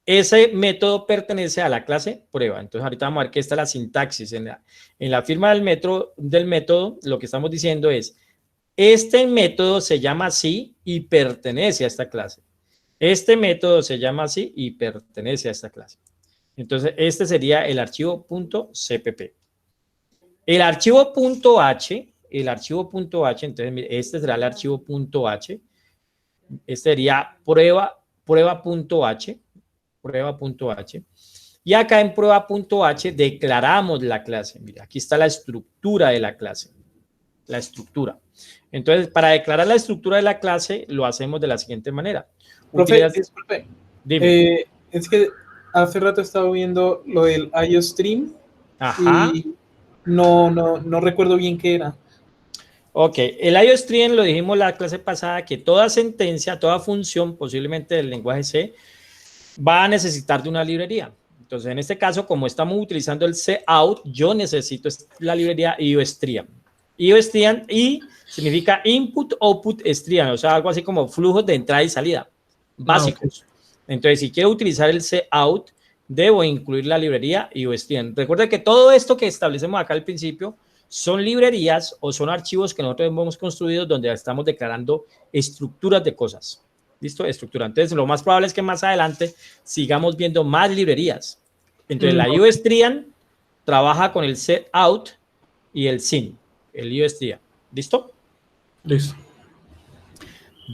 ese método pertenece a la clase prueba. Entonces, ahorita vamos a ver que está la sintaxis. En la firma del método, lo que estamos diciendo es, este método se llama así y pertenece a esta clase. Este método se llama así y pertenece a esta clase. Entonces, este sería el archivo .cpp. El archivo .h, entonces, mire, este será el archivo .h. Este sería prueba.h. Y acá en prueba.h declaramos la clase. Mira, aquí está la estructura de la clase. La estructura. Entonces, para declarar la estructura de la clase, lo hacemos de la siguiente manera. Profe, disculpe. Dime. Es que hace rato estaba viendo lo del IOStream. Ajá. Y no recuerdo bien qué era. Ok, el IOStream lo dijimos la clase pasada, que toda sentencia, toda función, posiblemente del lenguaje C, va a necesitar de una librería. Entonces, en este caso, como estamos utilizando el cout, yo necesito la librería IOStream. IOStream y significa Input, Output, Stream, o sea, algo así como flujos de entrada y salida básicos. Entonces, si quiero utilizar el cout, debo incluir la librería IOStream. Recuerda que todo esto que establecemos acá al principio son librerías o son archivos que nosotros hemos construido donde estamos declarando estructuras de cosas. ¿Listo? Estructura. Entonces, lo más probable es que más adelante sigamos viendo más librerías. Entonces, la IOStream trabaja con el cout y el sin, el IOStream. ¿Listo? Listo.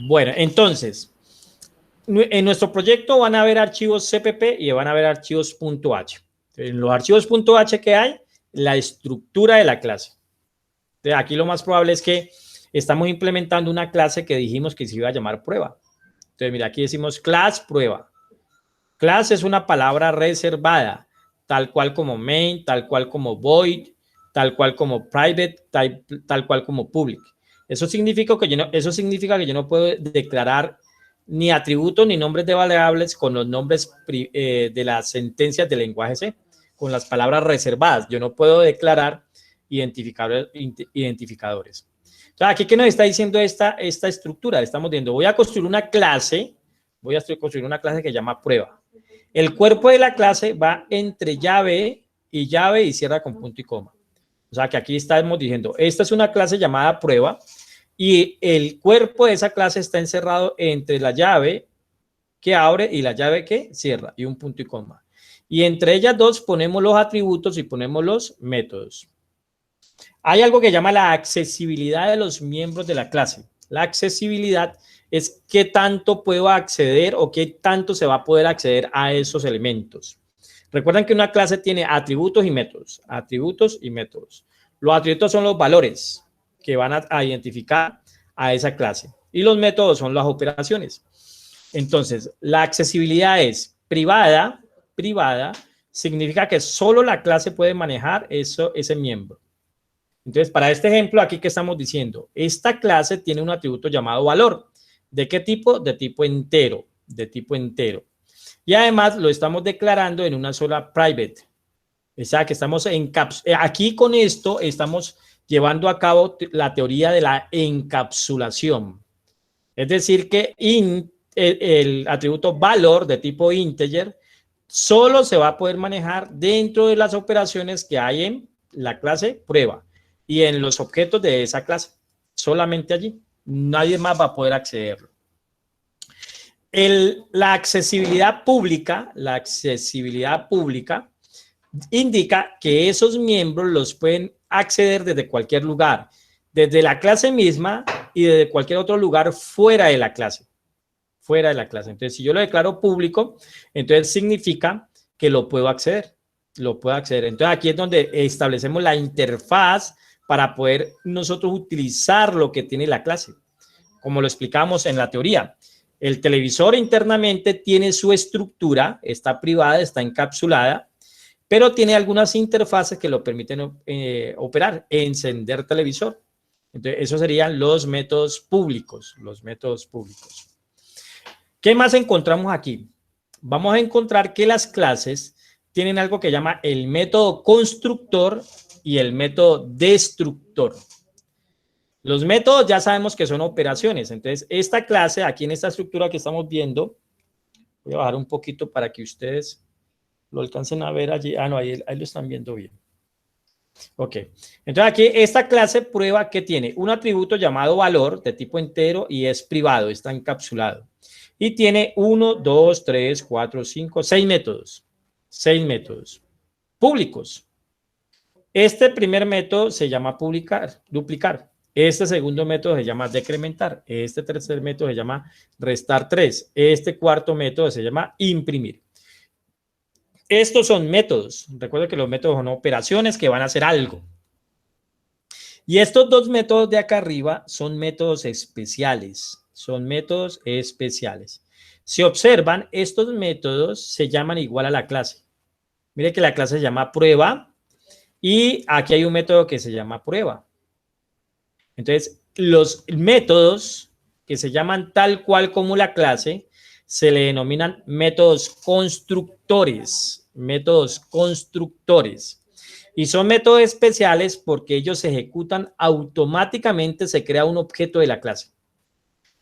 Bueno, entonces, en nuestro proyecto van a haber archivos CPP y van a haber archivos .h. En los archivos .h que hay, la estructura de la clase. Entonces, aquí lo más probable es que estamos implementando una clase que dijimos que se iba a llamar prueba. Entonces, mira, aquí decimos class prueba. Class es una palabra reservada, tal cual como main, tal cual como void, tal cual como private, tal cual como public. Eso significa que yo no puedo declarar ni atributos ni nombres de variables con los nombres de las sentencias del lenguaje C, con las palabras reservadas. Yo no puedo declarar identificadores. Entonces, aquí, ¿qué nos está diciendo esta estructura? Estamos diciendo, voy a construir una clase que se llama prueba. El cuerpo de la clase va entre llave y cierra con punto y coma. O sea, que aquí estamos diciendo, esta es una clase llamada prueba y el cuerpo de esa clase está encerrado entre la llave que abre y la llave que cierra y un punto y coma. Y entre ellas dos ponemos los atributos y ponemos los métodos. Hay algo que llama la accesibilidad de los miembros de la clase. La accesibilidad es qué tanto puedo acceder o qué tanto se va a poder acceder a esos elementos. Recuerden que una clase tiene atributos y métodos. Atributos y métodos. Los atributos son los valores que van a identificar a esa clase. Y los métodos son las operaciones. Entonces, la accesibilidad es privada. Privada significa que solo la clase puede manejar ese miembro. Entonces, para este ejemplo, aquí que estamos diciendo, esta clase tiene un atributo llamado valor. ¿De qué tipo? De tipo entero. De tipo entero. Y además lo estamos declarando en una sola private. O sea, que estamos aquí con esto estamos llevando a cabo la teoría de la encapsulación. Es decir, que el atributo valor de tipo integer solo se va a poder manejar dentro de las operaciones que hay en la clase prueba y en los objetos de esa clase. Solamente allí. Nadie más va a poder accederlo. La accesibilidad pública indica que esos miembros los pueden acceder desde cualquier lugar, desde la clase misma y desde cualquier otro lugar fuera de la clase. Fuera de la clase. Entonces, si yo lo declaro público, entonces significa que lo puedo acceder. Lo puedo acceder. Entonces, aquí es donde establecemos la interfaz para poder nosotros utilizar lo que tiene la clase. Como lo explicamos en la teoría. El televisor internamente tiene su estructura, está privada, está encapsulada, pero tiene algunas interfaces que lo permiten operar, encender televisor. Entonces, esos serían los métodos públicos, ¿Qué más encontramos aquí? Vamos a encontrar que las clases tienen algo que llama el método constructor y el método destructor. Los métodos ya sabemos que son operaciones. Entonces, esta clase, aquí en esta estructura que estamos viendo, voy a bajar un poquito para que ustedes lo alcancen a ver allí. Ah, no, ahí lo están viendo bien. Ok. Entonces, aquí esta clase prueba que tiene un atributo llamado valor de tipo entero y es privado, está encapsulado. Y tiene 1, 2, 3, 4, 5, 6 métodos. 6 métodos públicos. Este primer método se llama duplicar. Este segundo método se llama decrementar. Este tercer método se llama restar 3. Este cuarto método se llama imprimir. Estos son métodos. Recuerden que los métodos son operaciones que van a hacer algo. Y estos dos métodos de acá arriba son métodos especiales. Son métodos especiales. Si observan, estos métodos se llaman igual a la clase. Mire que la clase se llama prueba y aquí hay un método que se llama prueba. Entonces, los métodos que se llaman tal cual como la clase se le denominan métodos constructores. Métodos constructores. Y son métodos especiales porque ellos se ejecutan automáticamente, se crea un objeto de la clase.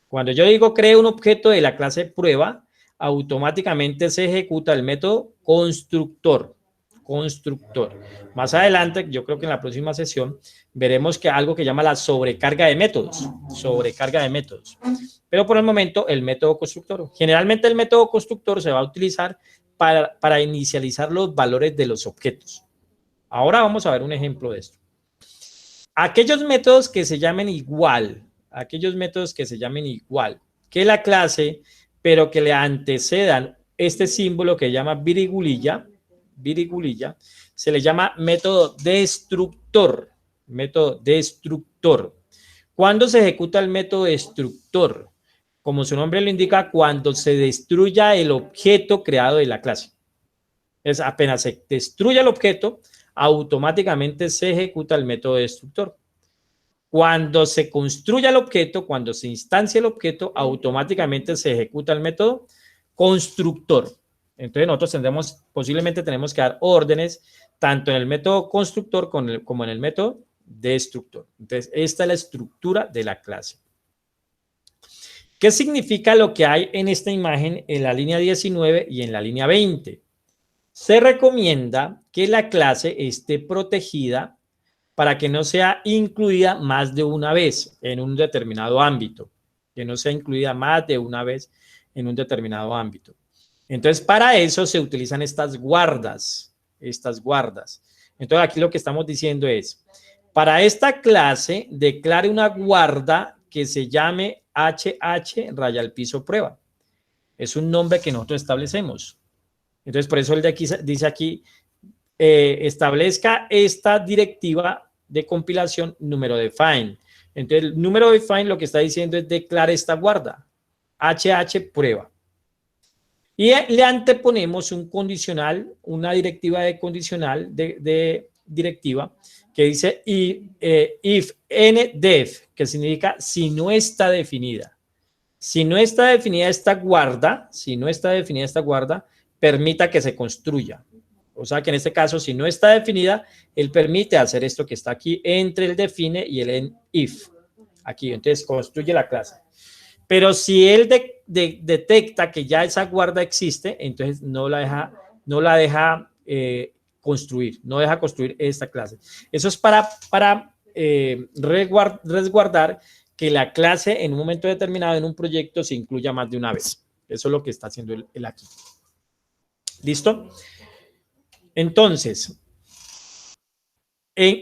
Cuando yo digo creo un objeto de la clase prueba, automáticamente se ejecuta el método constructor. Más adelante, yo creo que en la próxima sesión, veremos que algo que llama la sobrecarga de métodos. Pero por el momento, el método constructor. Generalmente el método constructor se va a utilizar para inicializar los valores de los objetos. Ahora vamos a ver un ejemplo de esto. Aquellos métodos que se llamen igual que la clase, pero que le antecedan este símbolo que se llama virgulilla, se le llama método destructor. ¿Cuándo se ejecuta el método destructor? Como su nombre lo indica, cuando se destruya el objeto creado de la clase. Es apenas se destruya el objeto, automáticamente se ejecuta el método destructor. Cuando se construya el objeto, cuando se instancia el objeto, automáticamente se ejecuta el método constructor. Entonces nosotros posiblemente tenemos que dar órdenes tanto en el método constructor como en el método destructor. Entonces esta es la estructura de la clase. ¿Qué significa lo que hay en esta imagen en la línea 19 y en la línea 20? Se recomienda que la clase esté protegida para que no sea incluida más de una vez en un determinado ámbito. Entonces, para eso se utilizan estas guardas. Entonces, aquí lo que estamos diciendo es, para esta clase, declare una guarda que se llame HH raya al piso prueba. Es un nombre que nosotros establecemos. Entonces, por eso él de aquí dice aquí, establezca esta directiva de compilación número define. Entonces, el número define lo que está diciendo es declare esta guarda, HH prueba. Y le anteponemos un condicional, una directiva de condicional de directiva que dice if ndef, que significa si no está definida. Si no está definida esta guarda, permita que se construya. O sea que en este caso, si no está definida, él permite hacer esto que está aquí entre el define y el if. Aquí, entonces construye la clase. Pero si él detecta que ya esa guarda existe, entonces no la deja construir, no deja construir esta clase. Eso es para resguardar que la clase en un momento determinado en un proyecto se incluya más de una vez. Eso es lo que está haciendo el aquí. ¿Listo? Entonces,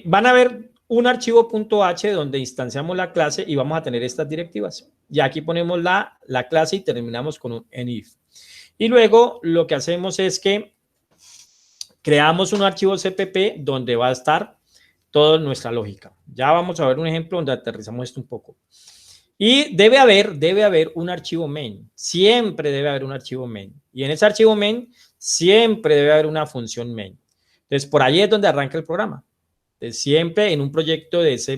van a ver un archivo .h donde instanciamos la clase y vamos a tener estas directivas. Y aquí ponemos la clase y terminamos con un enif. Y luego lo que hacemos es que creamos un archivo CPP donde va a estar toda nuestra lógica. Ya vamos a ver un ejemplo donde aterrizamos esto un poco. Y debe haber un archivo main. Siempre debe haber un archivo main. Y en ese archivo main siempre debe haber una función main. Entonces, por ahí es donde arranca el programa. Entonces, siempre en un proyecto de C++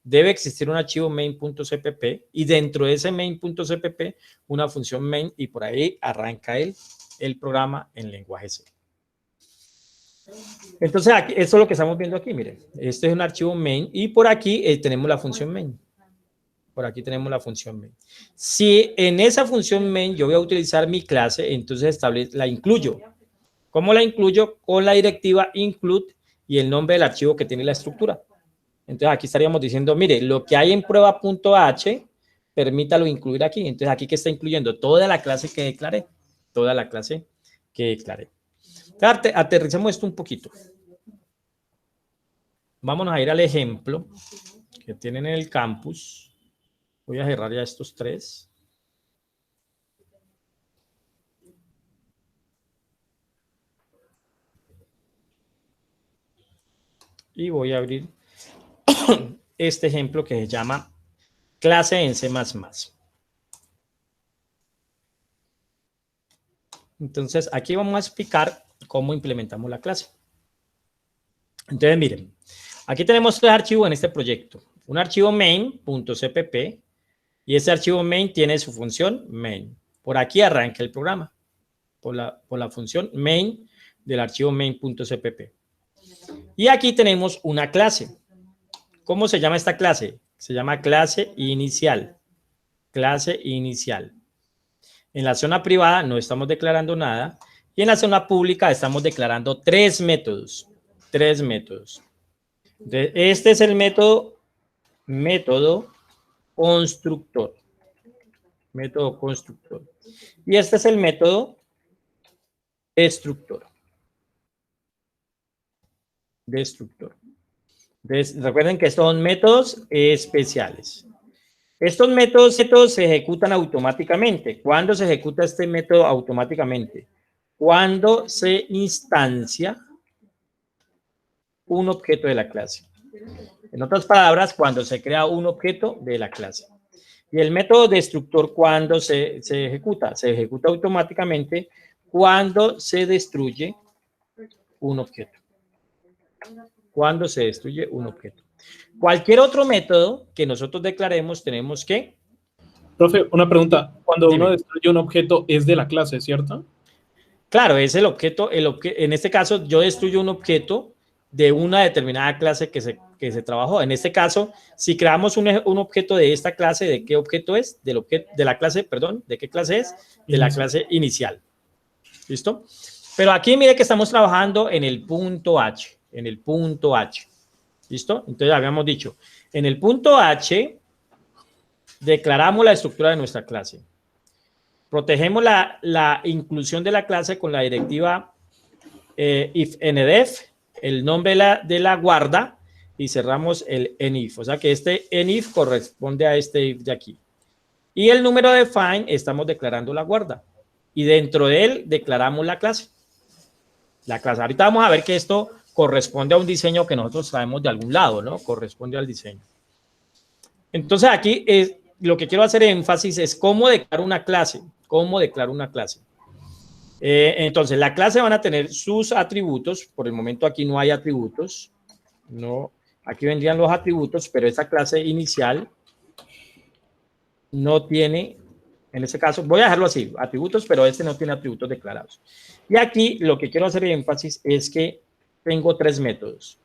debe existir un archivo main.cpp y dentro de ese main.cpp una función main y por ahí arranca el programa en lenguaje C. Entonces, aquí, esto es lo que estamos viendo aquí, miren. Este es un archivo main y por aquí tenemos la función main. Por aquí tenemos la función main. Si en esa función main yo voy a utilizar mi clase, entonces la incluyo. ¿Cómo la incluyo? Con la directiva include y el nombre del archivo que tiene la estructura. Entonces, aquí estaríamos diciendo, mire, lo que hay en prueba.h, permítalo incluir aquí. Entonces, aquí que está incluyendo toda la clase que declaré. Toda la clase que declaré. Aterricemos esto un poquito. Vámonos a ir al ejemplo que tienen en el campus. Voy a cerrar ya estos tres. Y voy a abrir este ejemplo que se llama clase en C++. Entonces, aquí vamos a explicar cómo implementamos la clase. Entonces, miren, aquí tenemos tres archivos en este proyecto. Un archivo main.cpp y ese archivo main tiene su función main. Por aquí arranca el programa, por la función main del archivo main.cpp. Y aquí tenemos una clase. ¿Cómo se llama esta clase? Se llama clase inicial. Clase inicial. En la zona privada no estamos declarando nada y en la zona pública estamos declarando tres métodos. Tres métodos. Entonces, este es el método constructor. Método constructor. Y este es el método destructor. Destructor. Recuerden que estos son métodos especiales. Estos métodos se ejecutan automáticamente. ¿Cuándo se ejecuta este método automáticamente? Cuando se instancia un objeto de la clase. En otras palabras, cuando se crea un objeto de la clase. Y el método destructor, ¿cuándo se ejecuta? Se ejecuta automáticamente cuando se destruye un objeto. Cuando se destruye un objeto. Cualquier otro método que nosotros declaremos, tenemos que... Profe, una pregunta. Cuando Dime. uno destruye un objeto, es de la clase, ¿cierto? Claro, es el objeto, en este caso yo destruyo un objeto de una determinada clase que se trabajó. En este caso, si creamos un objeto de esta clase, ¿de qué objeto es? De la clase, perdón, ¿de qué clase es? De la clase inicial. ¿Listo? Pero aquí mire que estamos trabajando en el punto H, en el punto H. ¿Listo? Entonces habíamos dicho, en el punto H declaramos la estructura de nuestra clase. Protegemos la inclusión de la clase con la directiva ifndef, el nombre de la guarda, y cerramos el enif. O sea que este enif corresponde a este if de aquí. Y el número de find estamos declarando la guarda. Y dentro de él declaramos la clase. La clase. Ahorita vamos a ver que esto corresponde a un diseño que nosotros traemos de algún lado, ¿no? Corresponde al diseño. Entonces aquí lo que quiero hacer énfasis es cómo declaro una clase. ¿Cómo declaro una clase? Entonces, la clase van a tener sus atributos. Por el momento aquí no hay atributos. No, aquí vendrían los atributos, pero esta clase inicial no tiene, en este caso, voy a dejarlo así, atributos, pero este no tiene atributos declarados. Y aquí lo que quiero hacer énfasis es que tengo tres métodos.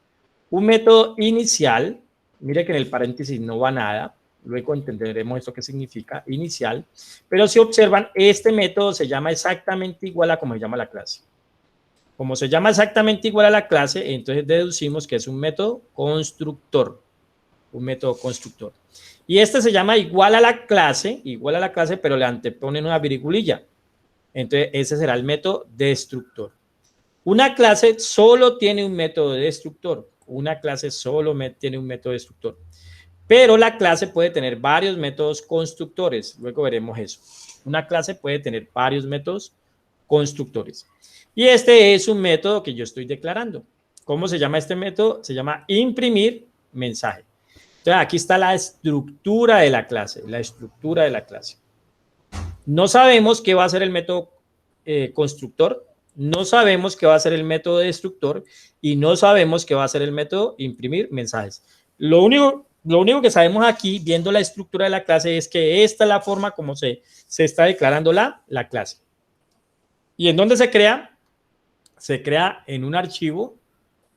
Un método inicial, mire que en el paréntesis no va nada, luego entenderemos esto que significa inicial, pero si observan, este método se llama exactamente igual a como se llama la clase. Como se llama exactamente igual a la clase, entonces deducimos que es un método constructor. Un método constructor. Y este se llama igual a la clase, pero le anteponen una virgulilla. Entonces, ese será el método destructor. Una clase solo tiene un método destructor. Una clase solo tiene un método destructor. Pero la clase puede tener varios métodos constructores. Luego veremos eso. Una clase puede tener varios métodos constructores. Y este es un método que yo estoy declarando. ¿Cómo se llama este método? Se llama imprimir mensaje. Entonces, aquí está la estructura de la clase. La estructura de la clase. No sabemos qué va a ser el método constructor. No sabemos qué va a ser el método destructor. Y no sabemos qué va a ser el método imprimir mensajes. Lo único que sabemos aquí, viendo la estructura de la clase, es que esta es la forma como se está declarando la clase. ¿Y en dónde se crea? Se crea en un archivo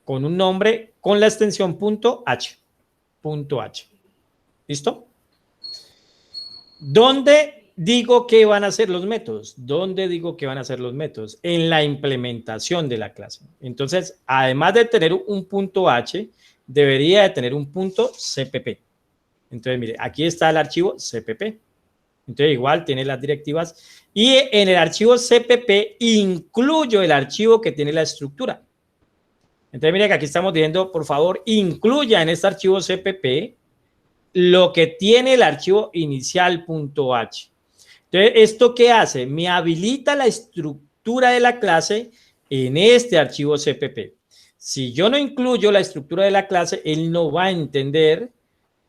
con un nombre con la extensión .h. ¿Listo? ¿Dónde digo que van a ser los métodos? ¿Dónde digo que van a ser los métodos? En la implementación de la clase. Entonces, además de tener un .h, debería de tener un .cpp. Entonces, mire, aquí está el archivo cpp. Entonces, igual tiene las directivas. Y en el archivo cpp incluyo el archivo que tiene la estructura. Entonces, mire que aquí estamos diciendo, por favor, incluya en este archivo cpp lo que tiene el archivo inicial.h. Entonces, ¿esto qué hace? Me habilita la estructura de la clase en este archivo cpp. Si yo no incluyo la estructura de la clase, él no va a entender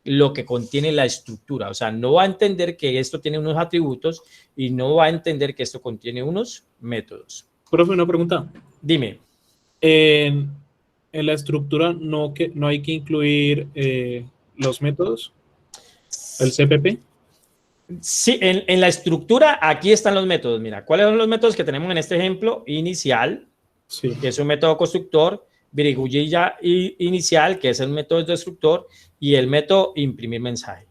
lo que contiene la estructura. O sea, no va a entender que esto tiene unos atributos y no va a entender que esto contiene unos métodos. Profe, una pregunta. Dime. En la estructura no hay que incluir los métodos, el CPP. Sí, en la estructura aquí están los métodos. Mira, ¿cuáles son los métodos que tenemos en este ejemplo? Inicial, Sí. que es un método constructor, virgulilla inicial, que es el método destructor, y el método imprimir mensaje.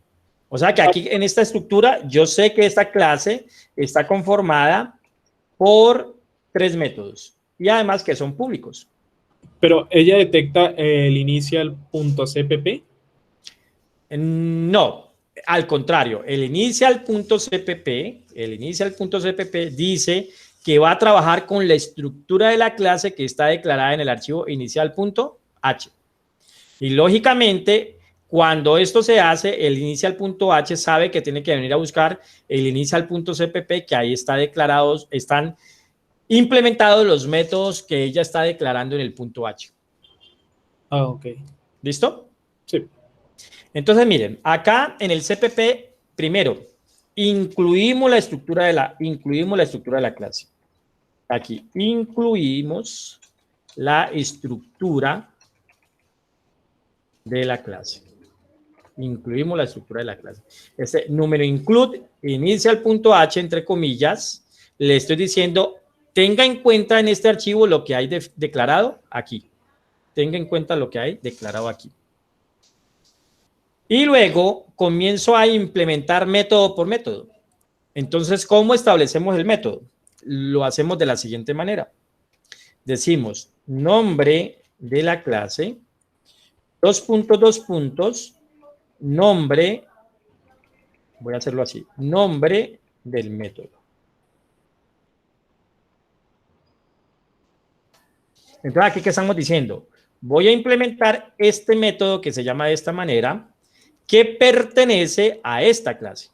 O sea que aquí en esta estructura yo sé que esta clase está conformada por 3 métodos y además que son públicos. Pero ella detecta el inicial.cpp. No, al contrario, el inicial.cpp dice que va a trabajar con la estructura de la clase que está declarada en el archivo inicial.h. Y lógicamente, cuando esto se hace, el inicial.h sabe que tiene que venir a buscar el inicial.cpp, que ahí está declarado, están implementados los métodos que ella está declarando en el .h. Ah, ok. ¿Listo? Sí. Entonces, miren, acá en el CPP, primero, incluimos la estructura de la clase. Aquí incluimos la estructura de la clase. Incluimos la estructura de la clase. Este número include inicial.h, entre comillas, le estoy diciendo, tenga en cuenta en este archivo lo que hay declarado aquí. Tenga en cuenta lo que hay declarado aquí. Y luego comienzo a implementar método por método. Entonces, ¿cómo establecemos el método? Lo hacemos de la siguiente manera. Decimos nombre de la clase, dos puntos, nombre, voy a hacerlo así, nombre del método. Entonces, aquí, ¿qué estamos diciendo? Voy a implementar este método que se llama de esta manera, que pertenece a esta clase.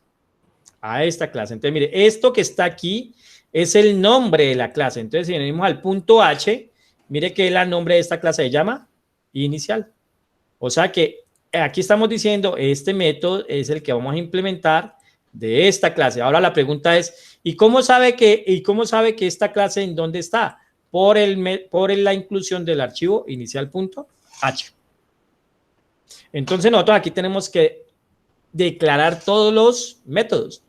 A esta clase. Entonces, mire, esto que está aquí es el nombre de la clase. Entonces, si venimos al .h, mire que el nombre de esta clase se llama inicial. O sea que aquí estamos diciendo, este método es el que vamos a implementar de esta clase. Ahora la pregunta es, ¿y cómo sabe que esta clase en dónde está? Por la inclusión del archivo inicial.h. Entonces nosotros aquí tenemos que declarar todos los métodos.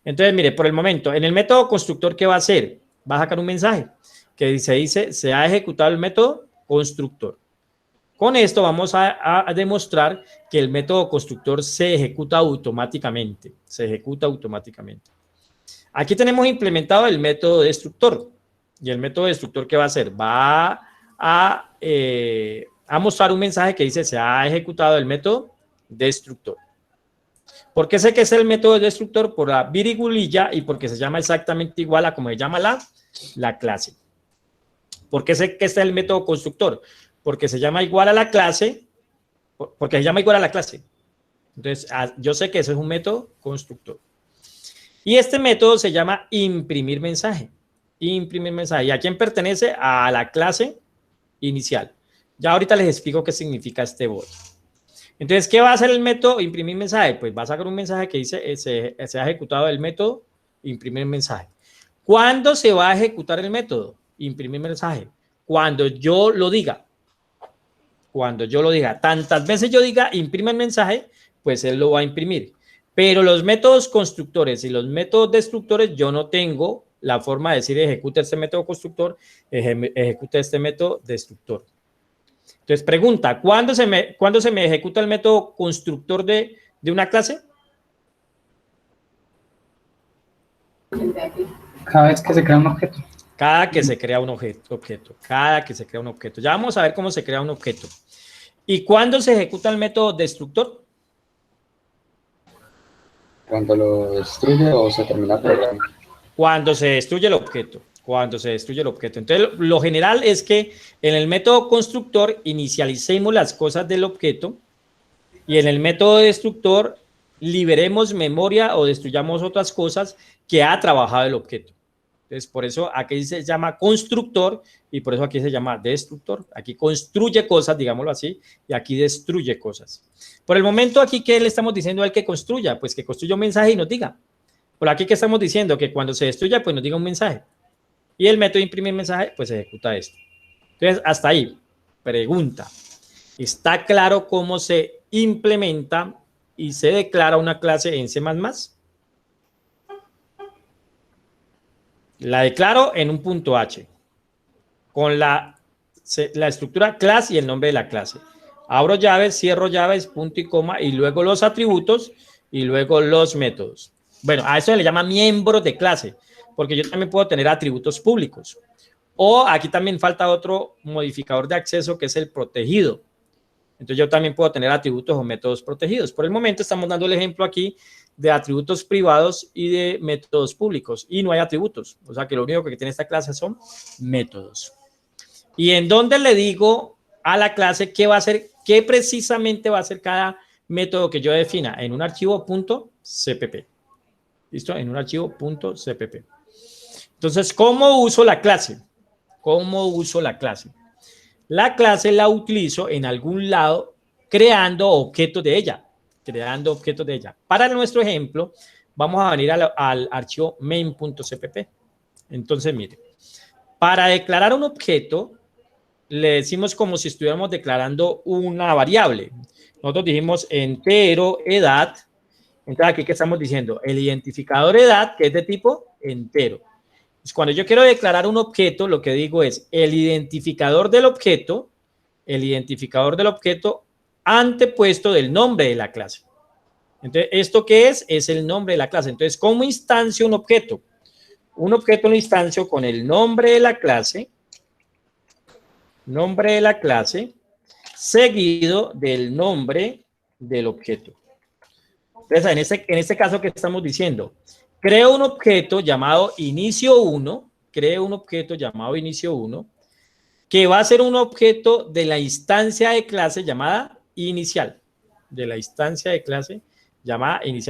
Entonces, mire, por el momento, en el método constructor, ¿qué va a hacer? Va a sacar un mensaje que dice, se ha ejecutado el método constructor. Con esto vamos a demostrar que el método constructor se ejecuta automáticamente. Aquí tenemos implementado el método destructor. Y el método destructor, ¿qué va a hacer? Va a mostrar un mensaje que dice, se ha ejecutado el método destructor. ¿Por qué sé que es el método destructor? Por la virgulilla y porque se llama exactamente igual a como se llama la clase. ¿Por qué sé que este es el método constructor? Porque se llama igual a la clase, porque se llama igual a la clase. Entonces, yo sé que ese es un método constructor. Y este método se llama imprimir mensaje. Imprimir mensaje. ¿Y a quién pertenece? A la clase inicial. Ya ahorita les explico qué significa este bot. Entonces, ¿qué va a hacer el método imprimir mensaje? Pues va a sacar un mensaje que dice, se ha ejecutado el método imprimir mensaje. ¿Cuándo se va a ejecutar el método imprimir mensaje? Cuando yo lo diga. Cuando yo lo diga. Tantas veces yo diga imprime el mensaje, pues él lo va a imprimir. Pero los métodos constructores y los métodos destructores, yo no tengo la forma de decir ejecuta este método constructor, ejecuta este método destructor. Entonces, pregunta, ¿cuándo se me ejecuta el método constructor de una clase? Cada vez que se crea un objeto. Cada que se crea un objeto. Cada que se crea un objeto. Ya vamos a ver cómo se crea un objeto. ¿Y cuándo se ejecuta el método destructor? Cuando lo destruye o se termina el programa. Cuando se destruye el objeto. Cuando se destruye el objeto. Entonces, lo general es que en el método constructor inicialicemos las cosas del objeto y en el método destructor liberemos memoria o destruyamos otras cosas que ha trabajado el objeto. Entonces, por eso aquí se llama constructor y por eso aquí se llama destructor. Aquí construye cosas, digámoslo así, y aquí destruye cosas. Por el momento aquí, ¿qué le estamos diciendo al que construya? Pues que construya un mensaje y nos diga. Por aquí, ¿qué estamos diciendo? Que cuando se destruya, pues nos diga un mensaje. Y el método de imprimir mensaje, pues ejecuta esto. Entonces, hasta ahí. Pregunta. ¿Está claro cómo se implementa y se declara una clase en C++? La declaro en un punto H. Con la estructura class y el nombre de la clase. Abro llaves, cierro llaves, punto y coma, y luego los atributos y luego los métodos. Bueno, a eso se le llama miembros de clase, porque yo también puedo tener atributos públicos. O aquí también falta otro modificador de acceso que es el protegido. Entonces yo también puedo tener atributos o métodos protegidos. Por el momento estamos dando el ejemplo aquí de atributos privados y de métodos públicos. Y no hay atributos. O sea que lo único que tiene esta clase son métodos. ¿Y en dónde le digo a la clase qué va a hacer, qué precisamente va a hacer cada método que yo defina? En un archivo .cpp. ¿Listo? En un archivo .cpp. Entonces, ¿cómo uso la clase? ¿Cómo uso la clase? La clase la utilizo en algún lado creando objetos de ella. Creando objetos de ella. Para nuestro ejemplo, vamos a venir al archivo main.cpp. Entonces, mire, para declarar un objeto, le decimos como si estuviéramos declarando una variable. Nosotros dijimos entero, edad. Entonces, aquí, ¿qué estamos diciendo? El identificador edad, que es de tipo entero. Entonces, cuando yo quiero declarar un objeto, lo que digo es el identificador del objeto antepuesto del nombre de la clase. Entonces, ¿esto qué es? Es el nombre de la clase. Entonces, ¿cómo instancio un objeto? Un objeto lo instancio con el nombre de la clase, seguido del nombre del objeto. Entonces, en este caso, ¿qué estamos diciendo? Creo un objeto llamado inicio1, que va a ser un objeto de la instancia de clase llamada inicial.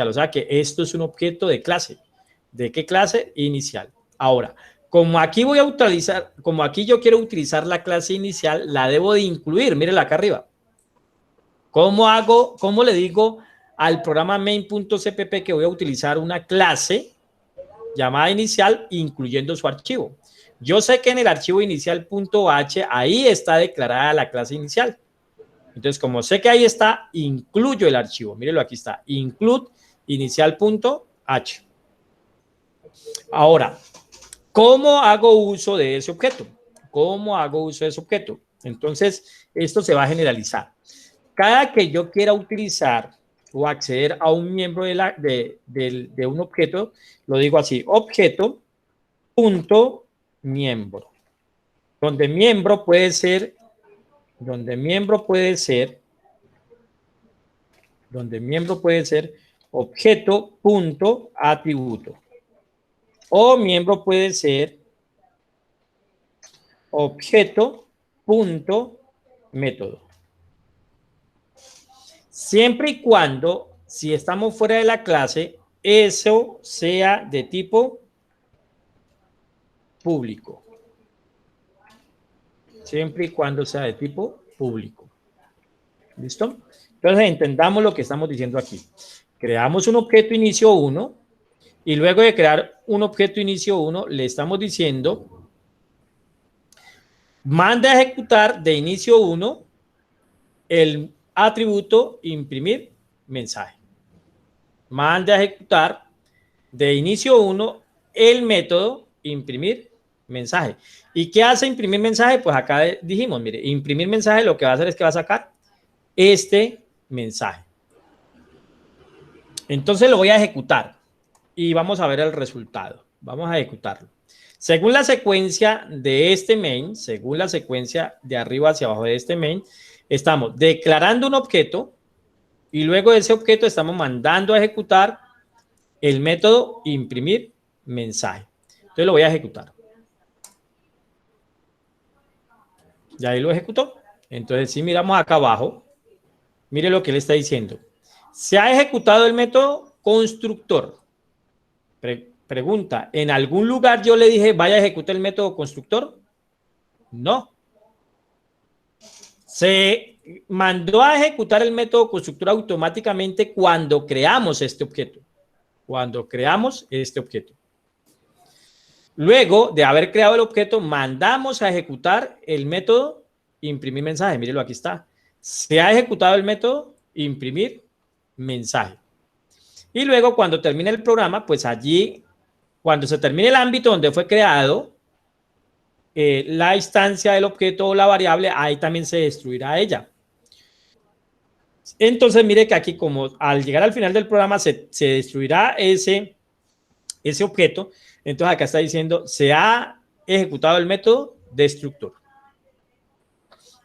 O sea que esto es un objeto de clase. ¿De qué clase? Inicial. Ahora, como aquí yo quiero utilizar la clase inicial, la debo de incluir. Mírenla acá arriba. ¿Cómo le digo al programa main.cpp que voy a utilizar una clase llamada inicial incluyendo su archivo? Yo sé que en el archivo inicial.h ahí está declarada la clase inicial. Entonces, como sé que ahí está, incluyo el archivo. Mírenlo, aquí está. Include inicial.h. Ahora, ¿cómo hago uso de ese objeto? Entonces, esto se va a generalizar. Cada que yo quiera utilizar o acceder a un miembro de un objeto, lo digo así, objeto.miembro, donde miembro puede ser objeto.atributo. O miembro puede ser objeto.método. Siempre y cuando, si estamos fuera de la clase, eso sea de tipo público. Siempre y cuando sea de tipo público. ¿Listo? Entonces entendamos lo que estamos diciendo aquí. Creamos un objeto inicio 1 y luego de crear un objeto inicio 1 le estamos diciendo manda a ejecutar de inicio 1 el atributo imprimir mensaje. Manda a ejecutar de inicio 1 el método imprimir mensaje. ¿Y qué hace imprimir mensaje? Pues acá dijimos, mire, imprimir mensaje lo que va a hacer es que va a sacar este mensaje. Entonces lo voy a ejecutar y vamos a ver el resultado. Vamos a ejecutarlo. Según la secuencia de este main, según la secuencia de arriba hacia abajo de este main, estamos declarando un objeto y luego de ese objeto estamos mandando a ejecutar el método imprimir mensaje. Entonces lo voy a ejecutar. Ya ahí lo ejecutó. Entonces si miramos acá abajo, mire lo que le está diciendo. Se ha ejecutado el método constructor. Pregunta, ¿en algún lugar yo le dije vaya a ejecutar el método constructor? No. Se mandó a ejecutar el método constructor automáticamente cuando creamos este objeto. Cuando creamos este objeto. Luego de haber creado el objeto, mandamos a ejecutar el método imprimir mensaje. Mírelo, aquí está. Se ha ejecutado el método imprimir mensaje. Y luego cuando termine el programa, pues allí, cuando se termine el ámbito donde fue creado, la instancia del objeto o la variable, ahí también se destruirá ella. Entonces mire que aquí como al llegar al final del programa se destruirá ese objeto. Entonces acá está diciendo se ha ejecutado el método destructor.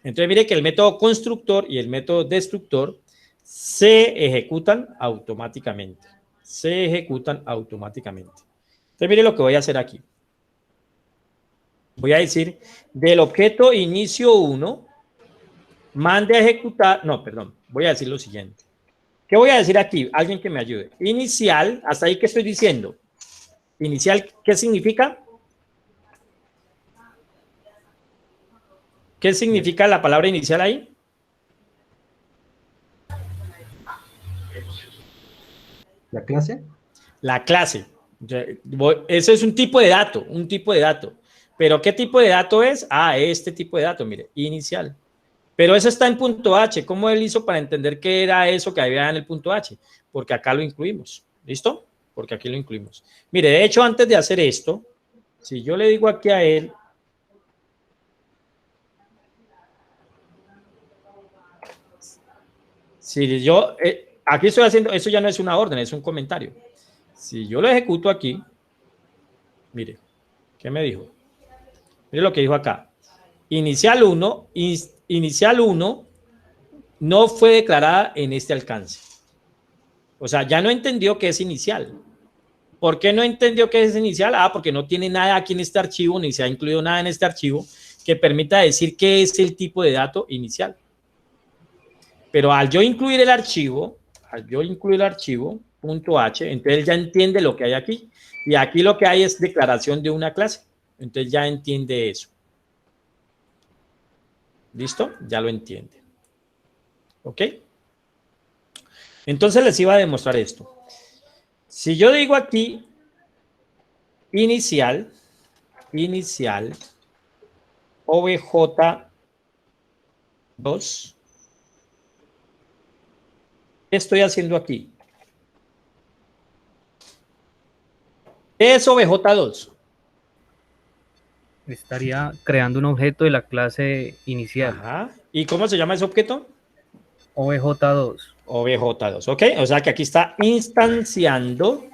Entonces mire que el método constructor y el método destructor se ejecutan automáticamente. Se ejecutan automáticamente. Entonces mire lo que voy a hacer aquí. Voy a decir del objeto inicio 1 mande a ejecutar, no, perdón, voy a decir lo siguiente. ¿Qué voy a decir aquí? Alguien que me ayude. Inicial, hasta ahí, ¿qué estoy diciendo? Inicial, ¿qué significa? ¿Qué significa la palabra inicial ahí? ¿La clase? La clase. Ese es un tipo de dato, un tipo de dato. ¿Pero qué tipo de dato es? Ah, este tipo de dato, mire, inicial. Pero eso está en punto H. ¿Cómo él hizo para entender qué era eso que había en el punto H? Porque acá lo incluimos. ¿Listo? Porque aquí lo incluimos. Mire, de hecho, antes de hacer esto, si yo le digo aquí a él, si yo, aquí estoy haciendo, eso ya no es una orden, es un comentario. Si yo lo ejecuto aquí, mire, ¿qué me dijo? Mire lo que dijo acá. Inicial 1 no fue declarada en este alcance. O sea, ya no entendió qué es inicial. ¿Por qué no entendió qué es inicial? Ah, porque no tiene nada aquí en este archivo, ni se ha incluido nada en este archivo que permita decir qué es el tipo de dato inicial. Pero al yo incluir el archivo, .h, entonces ya entiende lo que hay aquí. Y aquí lo que hay es declaración de una clase. Entonces ya entiende eso. ¿Listo? Ya lo entiende. ¿Ok? Entonces les iba a demostrar esto. Si yo digo aquí inicial obj2, ¿qué estoy haciendo aquí? ¿Qué es obj2? Estaría creando un objeto de la clase inicial. Ajá. ¿Y cómo se llama ese objeto? obj2. obj2, ¿ok? O sea que aquí está instanciando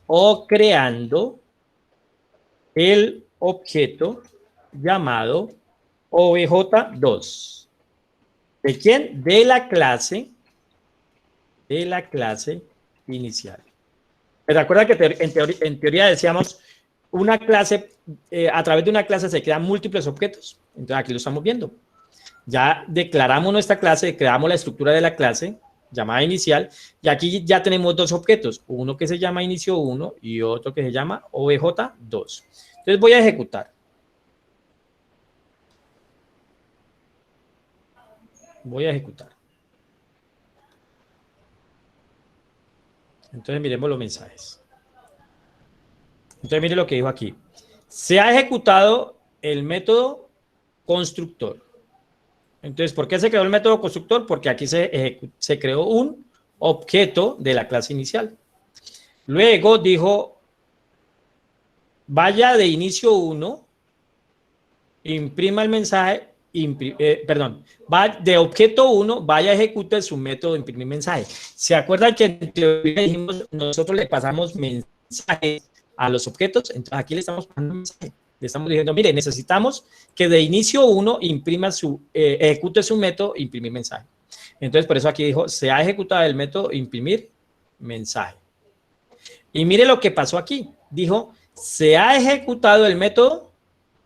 o creando el objeto llamado obj2. ¿De quién? De la clase de la clase inicial. ¿Te acuerdas que en teoría decíamos una clase, a través de una clase se crean múltiples objetos? Entonces aquí lo estamos viendo. Ya declaramos nuestra clase, creamos la estructura de la clase llamada inicial, y aquí ya tenemos dos objetos, uno que se llama inicio 1 y otro que se llama obj2. Entonces voy a ejecutar. Voy a ejecutar. Entonces miremos los mensajes. Entonces mire lo que dijo aquí. Se ha ejecutado el método constructor. Entonces, ¿por qué se creó el método constructor? Porque aquí se creó un objeto de la clase inicial. Luego dijo, vaya de inicio 1, imprima el mensaje, va de objeto 1, vaya, ejecute su método de imprimir mensaje. ¿Se acuerdan que en teoría dijimos, nosotros le pasamos mensajes a los objetos? Entonces aquí le estamos pasando un mensaje. Le estamos diciendo, mire, necesitamos que de inicio 1 ejecute su método imprimir mensaje. Entonces, por eso aquí dijo, se ha ejecutado el método imprimir mensaje. Y mire lo que pasó aquí. Dijo, se ha ejecutado el método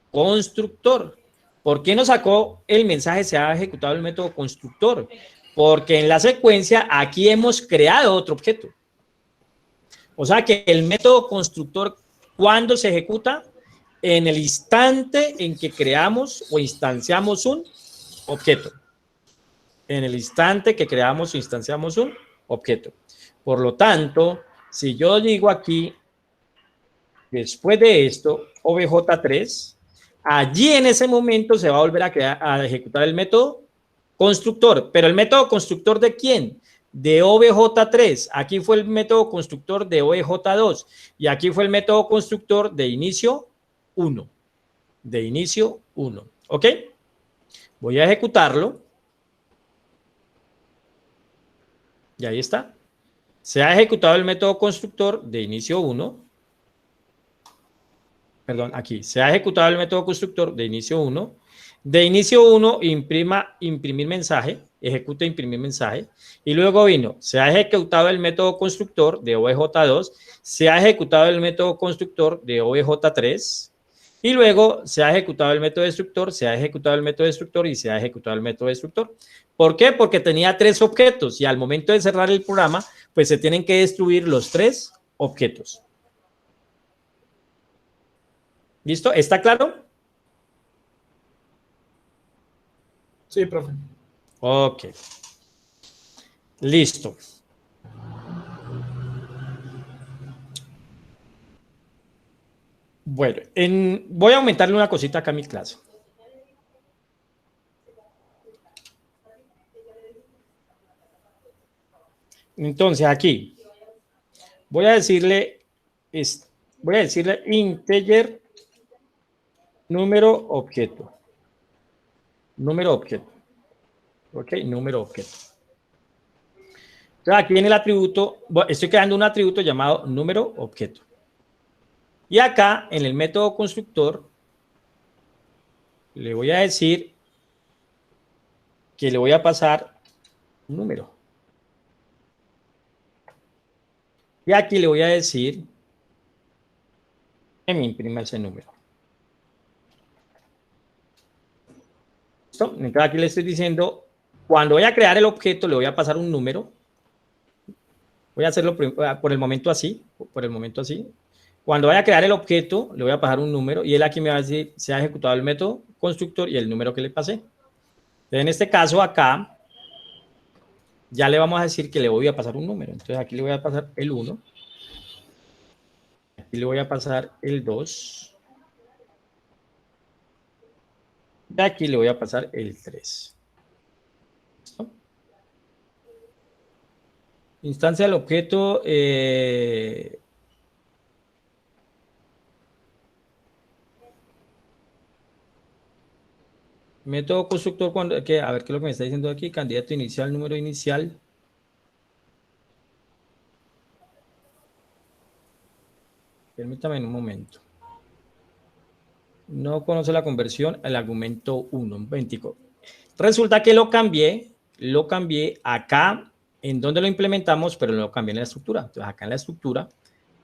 constructor. ¿Por qué no sacó el mensaje se ha ejecutado el método constructor? Porque en la secuencia aquí hemos creado otro objeto. O sea que el método constructor, ¿cuándo se ejecuta? En el instante en que creamos o instanciamos un objeto. En el instante que creamos o instanciamos un objeto. Por lo tanto, si yo digo aquí, después de esto, obj3, allí en ese momento se va a volver a ejecutar el método constructor. ¿Pero el método constructor de quién? De obj3. Aquí fue el método constructor de obj2. Y aquí fue el método constructor de inicio 1. De inicio 1. ¿Ok? Voy a ejecutarlo. Y ahí está. Se ha ejecutado el método constructor de inicio 1. Perdón, aquí. Se ha ejecutado el método constructor de inicio 1. De inicio 1, imprimir mensaje. Ejecute imprimir mensaje. Y luego vino, se ha ejecutado el método constructor de obj2. Se ha ejecutado el método constructor de obj3. Y luego se ha ejecutado el método destructor, se ha ejecutado el método destructor y se ha ejecutado el método destructor. ¿Por qué? Porque tenía 3 objetos y al momento de cerrar el programa, pues se tienen que destruir los 3 objetos. ¿Listo? ¿Está claro? Sí, profe. Ok. Listo. Bueno, voy a aumentarle una cosita acá a mi clase. Entonces aquí voy a decirle integer número objeto. Número objeto. Ok, número objeto. Entonces aquí viene el atributo, estoy creando un atributo llamado número objeto. Y acá en el método constructor le voy a decir que le voy a pasar un número. Y aquí le voy a decir que me imprima ese número. ¿Listo? Entonces aquí le estoy diciendo, cuando voy a crear el objeto le voy a pasar un número. Voy a hacerlo por el momento así, Cuando vaya a crear el objeto, le voy a pasar un número y él aquí me va a decir, se ha ejecutado el método constructor y el número que le pasé. Entonces, en este caso acá, ya le vamos a decir que le voy a pasar un número. Entonces, aquí le voy a pasar el 1. Aquí le voy a pasar el 2. Y aquí le voy a pasar el 3. ¿Listo? Instancia del objeto... método constructor, a ver qué es lo que me está diciendo aquí, candidato inicial, número inicial. Permítame en un momento. No conoce la conversión, el argumento 1, un momentico. Resulta que lo cambié acá en dónde lo implementamos, pero lo cambié en la estructura. Entonces, acá en la estructura,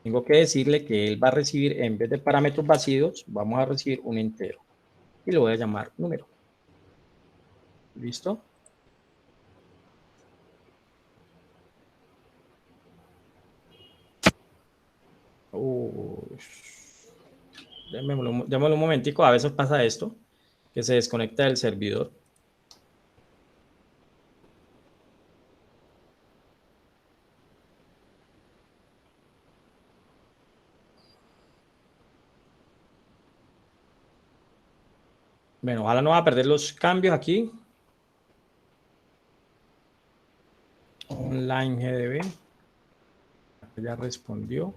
tengo que decirle que él va a recibir, en vez de parámetros vacíos, vamos a recibir un entero. Y lo voy a llamar número. ¿Listo? Démosle un momentico, a veces pasa esto, que se desconecta del servidor. Bueno, ojalá no va a perder los cambios aquí. Online GDB. Ya respondió.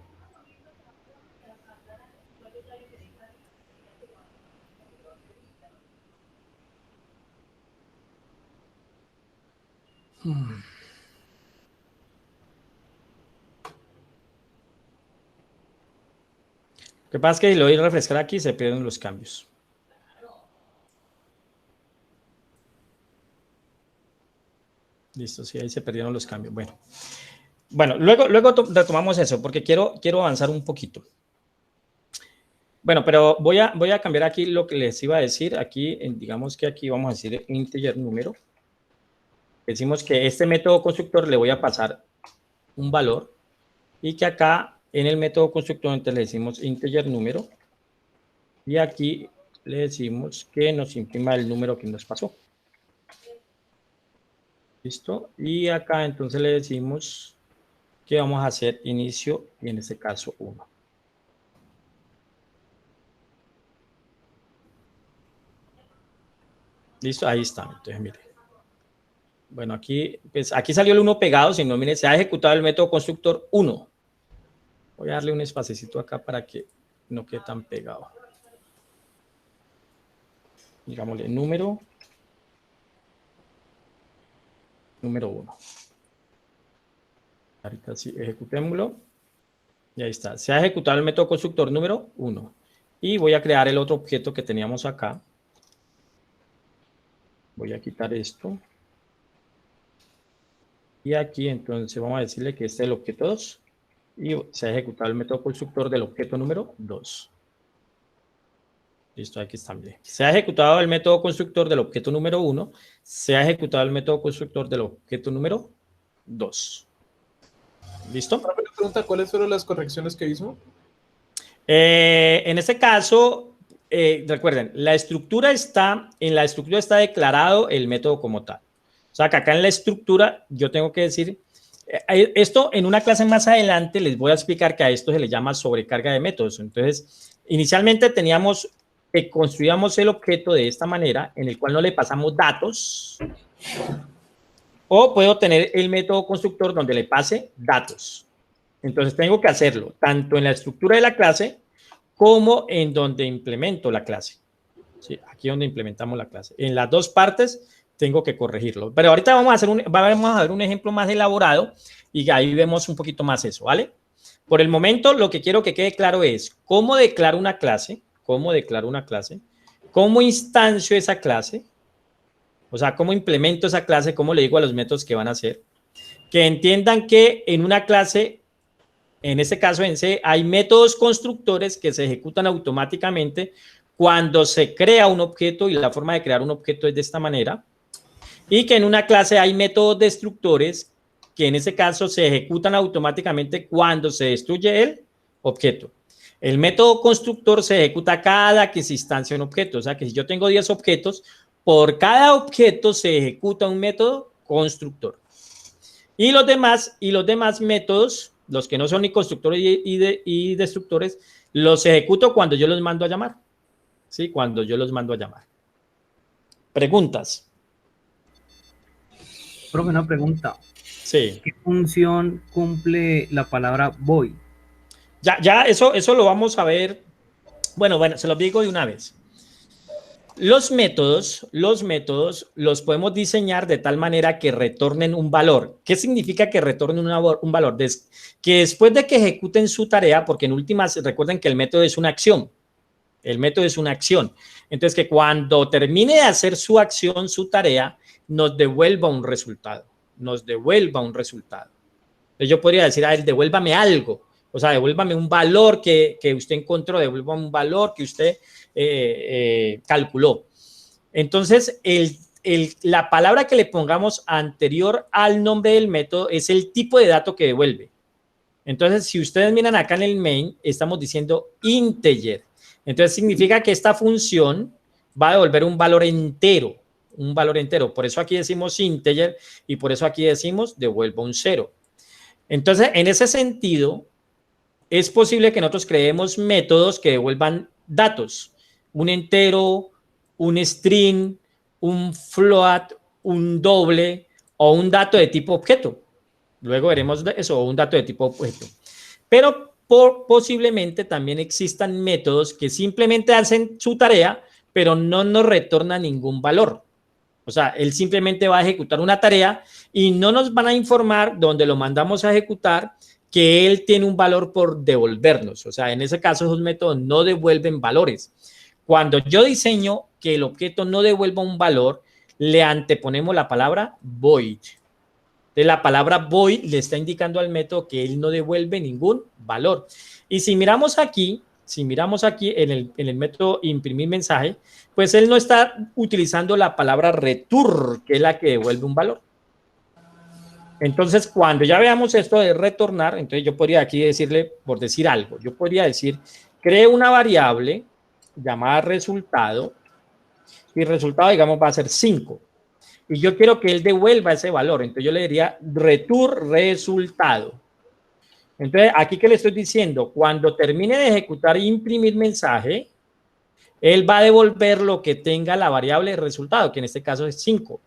Lo que pasa es que si lo doy a refrescar aquí, se pierden los cambios. Listo, sí, ahí se perdieron los cambios. Bueno, luego retomamos eso, porque quiero avanzar un poquito. Bueno, pero voy a cambiar aquí lo que les iba a decir. Aquí, digamos que aquí vamos a decir integer número. Decimos que este método constructor le voy a pasar un valor y que acá en el método constructor entonces le decimos integer número y aquí le decimos que nos imprima el número que nos pasó. ¿Listo? Y acá entonces le decimos que vamos a hacer inicio y en este caso 1. ¿Listo? Ahí está. Entonces, mire. Bueno, aquí, pues, aquí salió el 1 pegado, si no, mire, se ha ejecutado el método constructor 1. Voy a darle un espacecito acá para que no quede tan pegado. Digámosle número 1. Ahorita sí, ejecutémoslo. Y ahí está. Se ha ejecutado el método constructor número 1. Y voy a crear el otro objeto que teníamos acá. Voy a quitar esto. Y aquí entonces vamos a decirle que este es el objeto 2. Y se ha ejecutado el método constructor del objeto número 2. Listo, aquí está. Bien. Se ha ejecutado el método constructor del objeto número 1. Se ha ejecutado el método constructor del objeto número 2. ¿Listo? Una pregunta, ¿cuáles fueron las correcciones que hizo? En este caso, recuerden, en la estructura está declarado el método como tal. O sea, que acá en la estructura yo tengo que decir, esto en una clase más adelante les voy a explicar que a esto se le llama sobrecarga de métodos. Entonces, inicialmente teníamos que construíamos el objeto de esta manera, en el cual no le pasamos datos, o puedo tener el método constructor donde le pase datos. Entonces, tengo que hacerlo tanto en la estructura de la clase como en donde implemento la clase. ¿Sí? Aquí donde implementamos la clase. En las dos partes tengo que corregirlo. Pero ahorita vamos a ver un ejemplo más elaborado y ahí vemos un poquito más eso, ¿vale? Por el momento, lo que quiero que quede claro es cómo declaro una clase, cómo instancio esa clase, o sea, cómo implemento esa clase, cómo le digo a los métodos que van a hacer. Que entiendan que en una clase, en este caso en C, hay métodos constructores que se ejecutan automáticamente cuando se crea un objeto y la forma de crear un objeto es de esta manera. Y que en una clase hay métodos destructores que en ese caso se ejecutan automáticamente cuando se destruye el objeto. El método constructor se ejecuta cada que se instancia un objeto. O sea que si yo tengo 10 objetos, por cada objeto se ejecuta un método constructor. Y los demás métodos, los que no son ni constructores y destructores, los ejecuto cuando yo los mando a llamar. ¿Sí? Cuando yo los mando a llamar. ¿Preguntas? Profe, una pregunta. Sí. ¿Qué función cumple la palabra void? Ya eso lo vamos a ver. Bueno, se los digo de una vez. Los métodos los podemos diseñar de tal manera que retornen un valor. ¿Qué significa que retornen un valor? Que después de que ejecuten su tarea, porque en últimas recuerden que el método es una acción. El método es una acción. Entonces, que cuando termine de hacer su acción, su tarea, nos devuelva un resultado. nos devuelva un resultado. Entonces yo podría decir a él, devuélvame algo, o sea, devuélvame un valor que usted encontró, devuélvame un valor que usted calculó. Entonces, la palabra que le pongamos anterior al nombre del método es el tipo de dato que devuelve. Entonces, si ustedes miran acá en el main, estamos diciendo integer. Entonces, significa que esta función va a devolver un valor entero, un valor entero. Por eso aquí decimos integer y por eso aquí decimos devuelva un 0. Entonces, en ese sentido, es posible que nosotros creemos métodos que devuelvan datos, un entero, un string, un float, un doble o un dato de tipo objeto. Luego veremos eso, o un dato de tipo objeto. Pero posiblemente también existan métodos que simplemente hacen su tarea, pero no nos retornan ningún valor. O sea, él simplemente va a ejecutar una tarea y no nos van a informar donde lo mandamos a ejecutar que él tiene un valor por devolvernos. O sea, en ese caso esos métodos no devuelven valores. Cuando yo diseño que el objeto no devuelva un valor, le anteponemos la palabra void. Entonces, la palabra void le está indicando al método que él no devuelve ningún valor. Y si miramos aquí en el método imprimir mensaje, pues él no está utilizando la palabra return, que es la que devuelve un valor. Entonces, cuando ya veamos esto de retornar, entonces yo podría aquí decirle, por decir algo, yo podría decir, cree una variable llamada resultado, y resultado, digamos, va a ser 5. Y yo quiero que él devuelva ese valor. Entonces yo le diría return resultado. Entonces, aquí que le estoy diciendo, cuando termine de ejecutar e imprimir mensaje, él va a devolver lo que tenga la variable resultado, que en este caso es 5.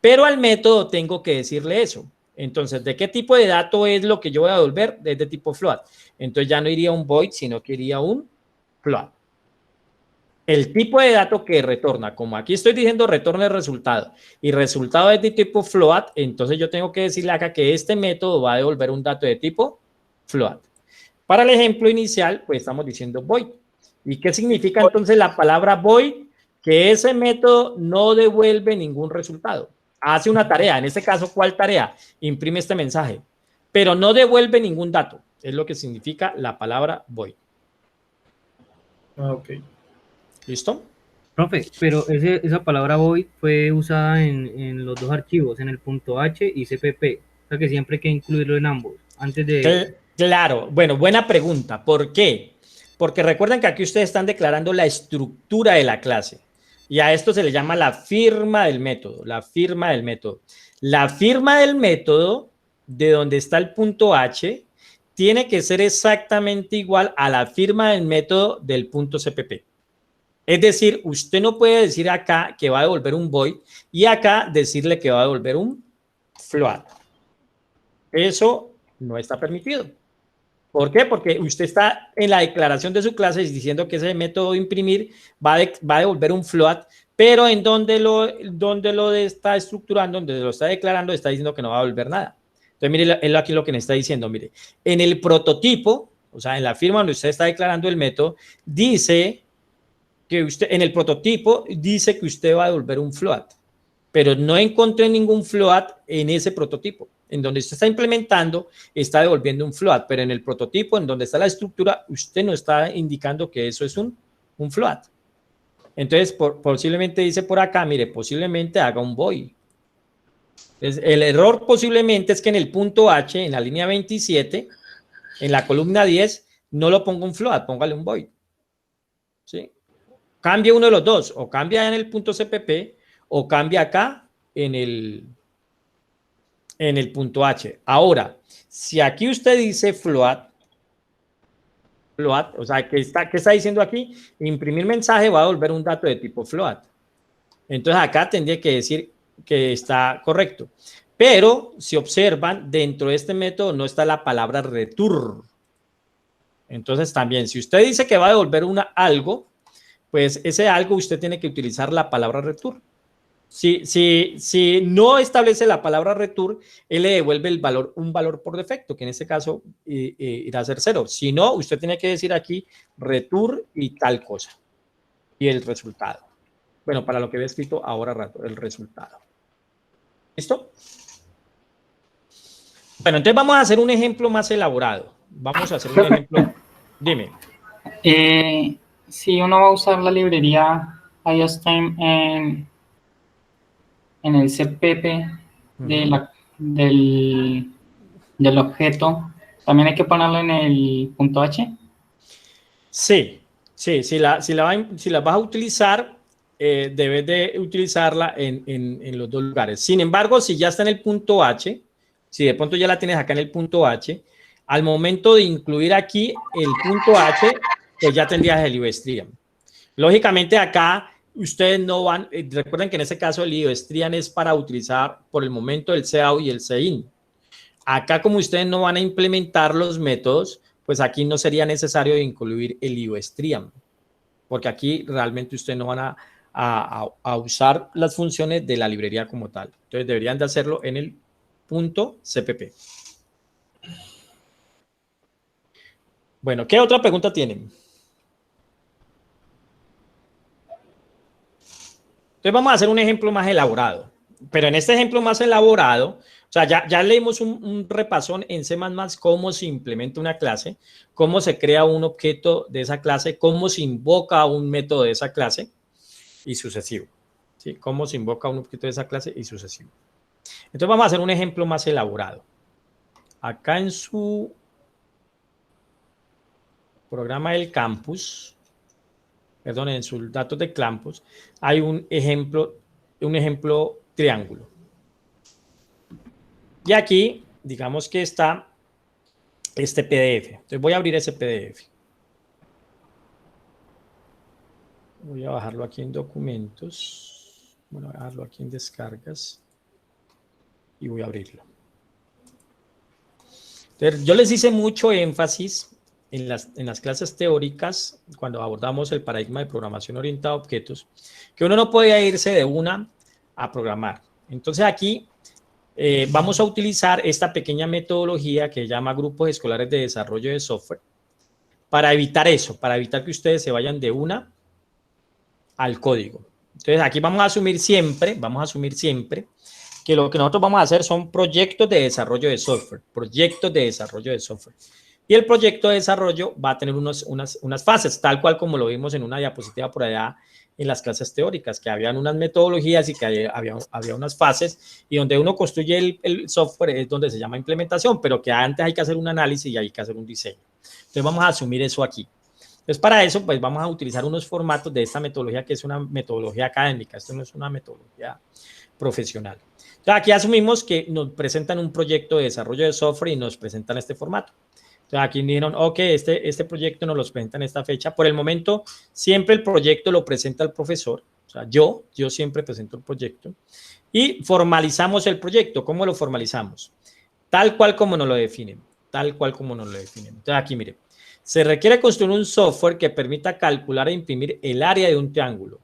Pero al método tengo que decirle eso. Entonces, ¿de qué tipo de dato es lo que yo voy a devolver? Es de tipo float. Entonces ya no iría un void, sino que iría un float. El tipo de dato que retorna, como aquí estoy diciendo retorna el resultado y resultado es de tipo float, entonces yo tengo que decirle acá que este método va a devolver un dato de tipo float. Para el ejemplo inicial, pues estamos diciendo void. ¿Y qué significa entonces la palabra void? Que ese método no devuelve ningún resultado. Hace una tarea, en este caso, ¿cuál tarea? Imprime este mensaje, pero no devuelve ningún dato. Es lo que significa la palabra void. Ok. ¿Listo? Profe, pero esa palabra void fue usada en los dos archivos, en el .h y cpp. O sea que siempre hay que incluirlo en ambos. Antes de... Claro, bueno, buena pregunta. ¿Por qué? Porque recuerden que aquí ustedes están declarando la estructura de la clase. Y a esto se le llama la firma del método. La firma del método. La firma del método, de donde está el .h, tiene que ser exactamente igual a la firma del método del .cpp. Es decir, usted no puede decir acá que va a devolver un void y acá decirle que va a devolver un float. Eso no está permitido. ¿Por qué? Porque usted está en la declaración de su clase diciendo que ese método de imprimir va a devolver un float, pero en donde lo está estructurando, donde lo está declarando, está diciendo que no va a devolver nada. Entonces, mire, él aquí lo que me está diciendo, mire, en el prototipo, o sea, en la firma donde usted está declarando el método, dice que usted, en el prototipo, dice que usted va a devolver un float, pero no encontré ningún float en ese prototipo. En donde usted está implementando, está devolviendo un float, pero en el prototipo, en donde está la estructura, usted no está indicando que eso es un float. Entonces, posiblemente dice por acá, mire, posiblemente haga un void. Entonces, el error posiblemente es que en el .h, en la línea 27, en la columna 10, no lo ponga un float, póngale un void. ¿Sí? Cambia uno de los dos, o cambia en el .cpp, o cambia acá en el .h. Ahora, si aquí usted dice float, o sea, ¿qué está diciendo aquí? Imprimir mensaje va a devolver un dato de tipo float. Entonces acá tendría que decir que está correcto. Pero si observan, dentro de este método no está la palabra return. Entonces también, si usted dice que va a devolver algo, pues ese algo usted tiene que utilizar la palabra return. Si no establece la palabra return, él le devuelve un valor por defecto, que en este caso irá a ser 0. Si no, usted tiene que decir aquí return y tal cosa. Y el resultado. Bueno, para lo que había escrito ahora rato, el resultado. ¿Listo? Bueno, entonces vamos a hacer un ejemplo más elaborado. Vamos a hacer un ejemplo. Dime. Si uno va a usar la librería IOSTEM en el CPP del objeto, ¿también hay que ponerlo en el punto H? Sí, sí, si la vas a utilizar, debes de utilizarla en los dos lugares. Sin embargo, si ya está en el punto H, si de pronto ya la tienes acá en el punto H, al momento de incluir aquí el punto H, pues ya tendrías el IOSTream. Lógicamente acá ustedes no van, recuerden que en este caso el IOSTream es para utilizar por el momento el CAUT y el CIN. Acá como ustedes no van a implementar los métodos, pues aquí no sería necesario incluir el IOSTream, porque aquí realmente ustedes no van a usar las funciones de la librería como tal. Entonces deberían de hacerlo en el punto CPP. Bueno, ¿qué otra pregunta tienen? Entonces vamos a hacer un ejemplo más elaborado, pero en este ejemplo más elaborado, o sea, ya leímos un repasón en C++, cómo se implementa una clase, cómo se crea un objeto de esa clase, cómo se invoca un método de esa clase y sucesivo. ¿Sí? Cómo se invoca un objeto de esa clase y sucesivo. Entonces vamos a hacer un ejemplo más elaborado. Acá en su programa del campus, perdón, en sus datos de campus, hay un ejemplo triángulo. Y aquí, digamos que está este PDF. Entonces voy a abrir ese PDF. Voy a bajarlo aquí en documentos. Bueno, voy a bajarlo aquí en descargas. Y voy a abrirlo. Entonces, yo les hice mucho énfasis en las clases teóricas, cuando abordamos el paradigma de programación orientada a objetos, que uno no podía irse de una a programar. Entonces aquí vamos a utilizar esta pequeña metodología que se llama Grupos Escolares de Desarrollo de Software para evitar eso, para evitar que ustedes se vayan de una al código. Entonces aquí vamos a asumir siempre que lo que nosotros vamos a hacer son proyectos de desarrollo de software, Y el proyecto de desarrollo va a tener unas fases, tal cual como lo vimos en una diapositiva por allá en las clases teóricas, que habían unas metodologías y que había unas fases, y donde uno construye el software es donde se llama implementación, pero que antes hay que hacer un análisis y hay que hacer un diseño. Entonces vamos a asumir eso aquí. Entonces para eso pues vamos a utilizar unos formatos de esta metodología que es una metodología académica, esto no es una metodología profesional. Entonces aquí asumimos que nos presentan un proyecto de desarrollo de software y nos presentan este formato. Entonces aquí dijeron, ok, este proyecto nos lo presenta en esta fecha. Por el momento, siempre el proyecto lo presenta el profesor. O sea, yo siempre presento el proyecto. Y formalizamos el proyecto. ¿Cómo lo formalizamos? Tal cual como nos lo definen. Entonces aquí, mire. Se requiere construir un software que permita calcular e imprimir el área de un triángulo.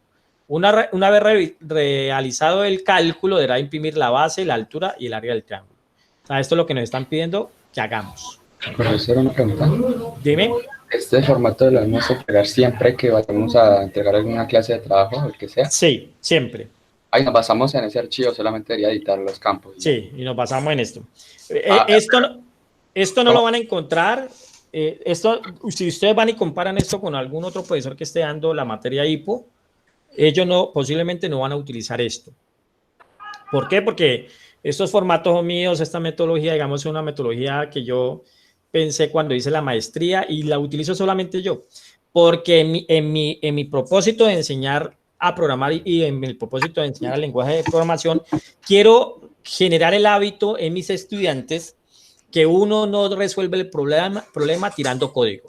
Una vez realizado el cálculo, deberá imprimir la base, la altura y el área del triángulo. O sea, esto es lo que nos están pidiendo que hagamos. Profesor, una pregunta. Dime. ¿Este formato lo vamos a entregar siempre que vayamos a entregar alguna clase de trabajo, el que sea? Sí, siempre. Ahí nos basamos en ese archivo, solamente debería editar los campos. Sí, y nos basamos en esto. Esto no lo van a encontrar. Si ustedes van y comparan esto con algún otro profesor que esté dando la materia IPO, ellos posiblemente no van a utilizar esto. ¿Por qué? Porque estos formatos son míos, esta metodología, digamos, es una metodología que yo pensé cuando hice la maestría y la utilizo solamente yo, porque en mi propósito de enseñar a programar y en el propósito de enseñar el lenguaje de programación, quiero generar el hábito en mis estudiantes que uno no resuelve el problema tirando código.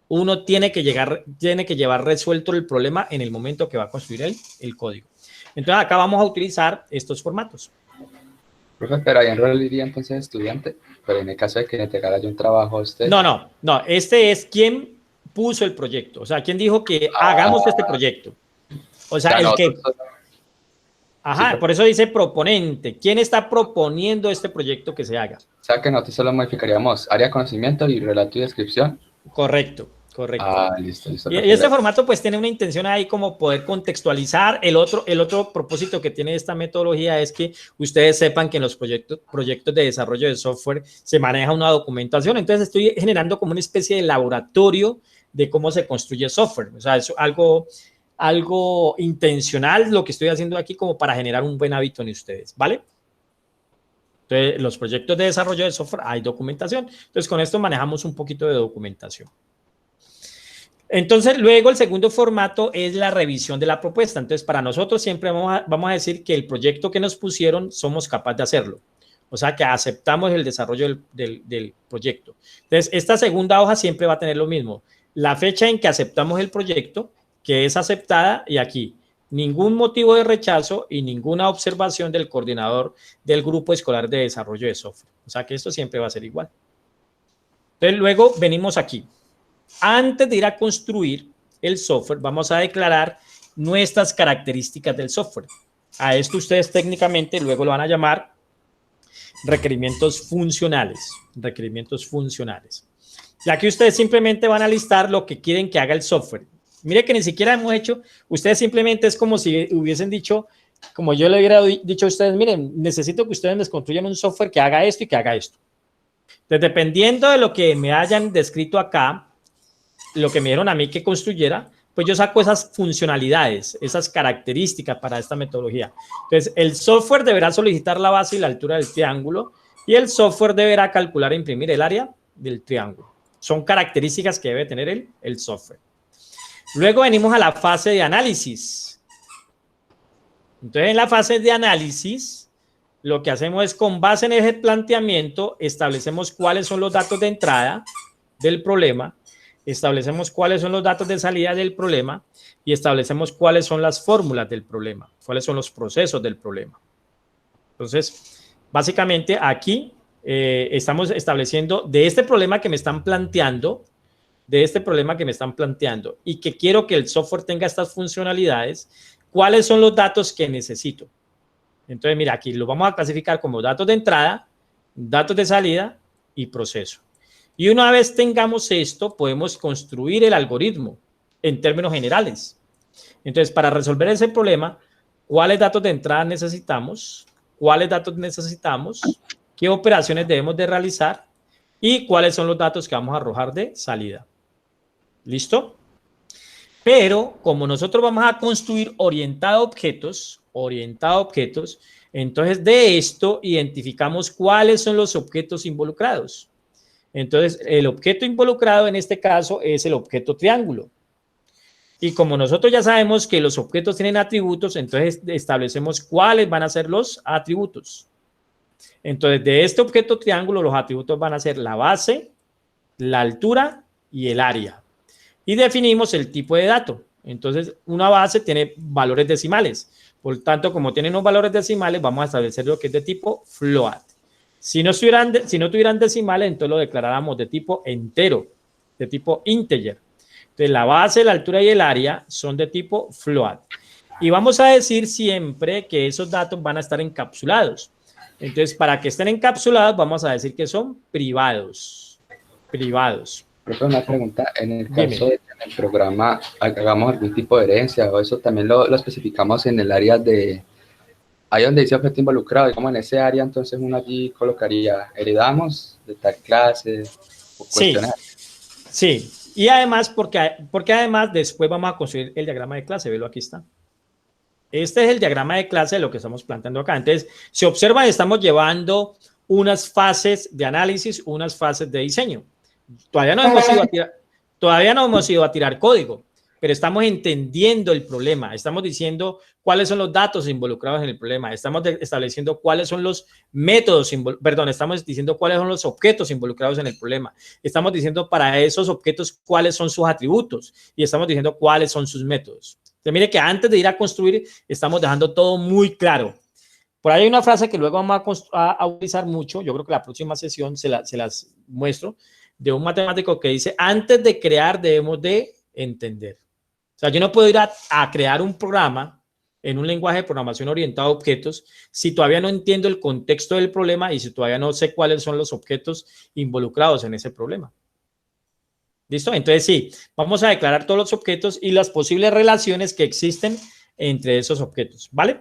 Uno tiene que llevar resuelto el problema en el momento que va a construir el código. Entonces acá vamos a utilizar estos formatos. Profe, pero ahí enrolaría entonces estudiante, pero en el caso de que le entregara yo un trabajo a usted. No, este es quien puso el proyecto, o sea, quien dijo que hagamos este proyecto. O sea, el que... Ajá, sí, por eso dice proponente. ¿Quién está proponiendo este proyecto que se haga? O sea, que nosotros solo modificaríamos área de conocimiento y relato y descripción. Correcto. Correcto. Ah, listo, listo. Y este formato pues tiene una intención ahí como poder contextualizar. El otro propósito que tiene esta metodología es que ustedes sepan que en los proyectos de desarrollo de software se maneja una documentación. Entonces estoy generando como una especie de laboratorio de cómo se construye software. O sea, es algo intencional lo que estoy haciendo aquí como para generar un buen hábito en ustedes, ¿vale? Entonces, los proyectos de desarrollo de software hay documentación. Entonces, con esto manejamos un poquito de documentación. Entonces, luego el segundo formato es la revisión de la propuesta. Entonces, para nosotros siempre vamos a decir que el proyecto que nos pusieron somos capaces de hacerlo. O sea, que aceptamos el desarrollo del proyecto. Entonces, esta segunda hoja siempre va a tener lo mismo. La fecha en que aceptamos el proyecto, que es aceptada, y aquí, ningún motivo de rechazo y ninguna observación del coordinador del grupo escolar de desarrollo de software. O sea, que esto siempre va a ser igual. Entonces, luego venimos aquí. Antes de ir a construir el software, vamos a declarar nuestras características del software. A esto ustedes técnicamente luego lo van a llamar requerimientos funcionales. Requerimientos funcionales. Ya que ustedes simplemente van a listar lo que quieren que haga el software. Mire que ni siquiera hemos hecho, ustedes simplemente es como si hubiesen dicho, como yo le hubiera dicho a ustedes, miren, necesito que ustedes me construyan un software que haga esto y que haga esto. Entonces, dependiendo de lo que me hayan descrito acá, lo que me dieron a mí que construyera, pues yo saco esas funcionalidades, esas características para esta metodología. Entonces, el software deberá solicitar la base y la altura del triángulo y el software deberá calcular e imprimir el área del triángulo. Son características que debe tener el software. Luego venimos a la fase de análisis. Entonces, en la fase de análisis, lo que hacemos es, con base en ese planteamiento, establecemos cuáles son los datos de entrada del problema, establecemos cuáles son los datos de salida del problema y establecemos cuáles son las fórmulas del problema, cuáles son los procesos del problema. Entonces, básicamente aquí estamos estableciendo de este problema que me están planteando, y que quiero que el software tenga estas funcionalidades, cuáles son los datos que necesito. Entonces, mira, aquí lo vamos a clasificar como datos de entrada, datos de salida y proceso. Y una vez tengamos esto, podemos construir el algoritmo en términos generales. Entonces, para resolver ese problema, ¿cuáles datos de entrada necesitamos? ¿Cuáles datos necesitamos? ¿Qué operaciones debemos de realizar? ¿Y cuáles son los datos que vamos a arrojar de salida? ¿Listo? Pero como nosotros vamos a construir orientado a objetos, entonces de esto identificamos cuáles son los objetos involucrados. Entonces, el objeto involucrado en este caso es el objeto triángulo. Y como nosotros ya sabemos que los objetos tienen atributos, entonces establecemos cuáles van a ser los atributos. Entonces, de este objeto triángulo, los atributos van a ser la base, la altura y el área. Y definimos el tipo de dato. Entonces, una base tiene valores decimales. Por tanto, como tienen unos valores decimales, vamos a establecer lo que es de tipo float. Si no tuvieran decimales, entonces lo declaráramos de tipo entero, de tipo integer. Entonces, la base, la altura y el área son de tipo float. Y vamos a decir siempre que esos datos van a estar encapsulados. Entonces, para que estén encapsulados, vamos a decir que son privados. Privados. Profe, una pregunta, en el caso de que en el programa hagamos algún tipo de herencia o eso, también lo especificamos en el área de, ahí donde dice objeto involucrado, digamos en ese área, entonces uno allí colocaría, heredamos de tal clase, o cuestionar. Sí, y además, porque además después vamos a construir el diagrama de clase, velo, aquí está. Este es el diagrama de clase de lo que estamos planteando acá. Entonces, si observan, estamos llevando unas fases de análisis, unas fases de diseño. Todavía no hemos ido a tirar código, pero estamos entendiendo el problema. Estamos diciendo cuáles son los datos involucrados en el problema. Estamos estableciendo cuáles son los métodos, estamos diciendo cuáles son los objetos involucrados en el problema. Estamos diciendo para esos objetos cuáles son sus atributos y estamos diciendo cuáles son sus métodos. Entonces, mire que antes de ir a construir, estamos dejando todo muy claro. Por ahí hay una frase que luego vamos a utilizar mucho. Yo creo que la próxima sesión se las muestro, de un matemático que dice, antes de crear debemos de entender. O sea, yo no puedo ir a crear un programa en un lenguaje de programación orientado a objetos si todavía no entiendo el contexto del problema y si todavía no sé cuáles son los objetos involucrados en ese problema. ¿Listo? Entonces sí, vamos a declarar todos los objetos y las posibles relaciones que existen entre esos objetos, ¿vale?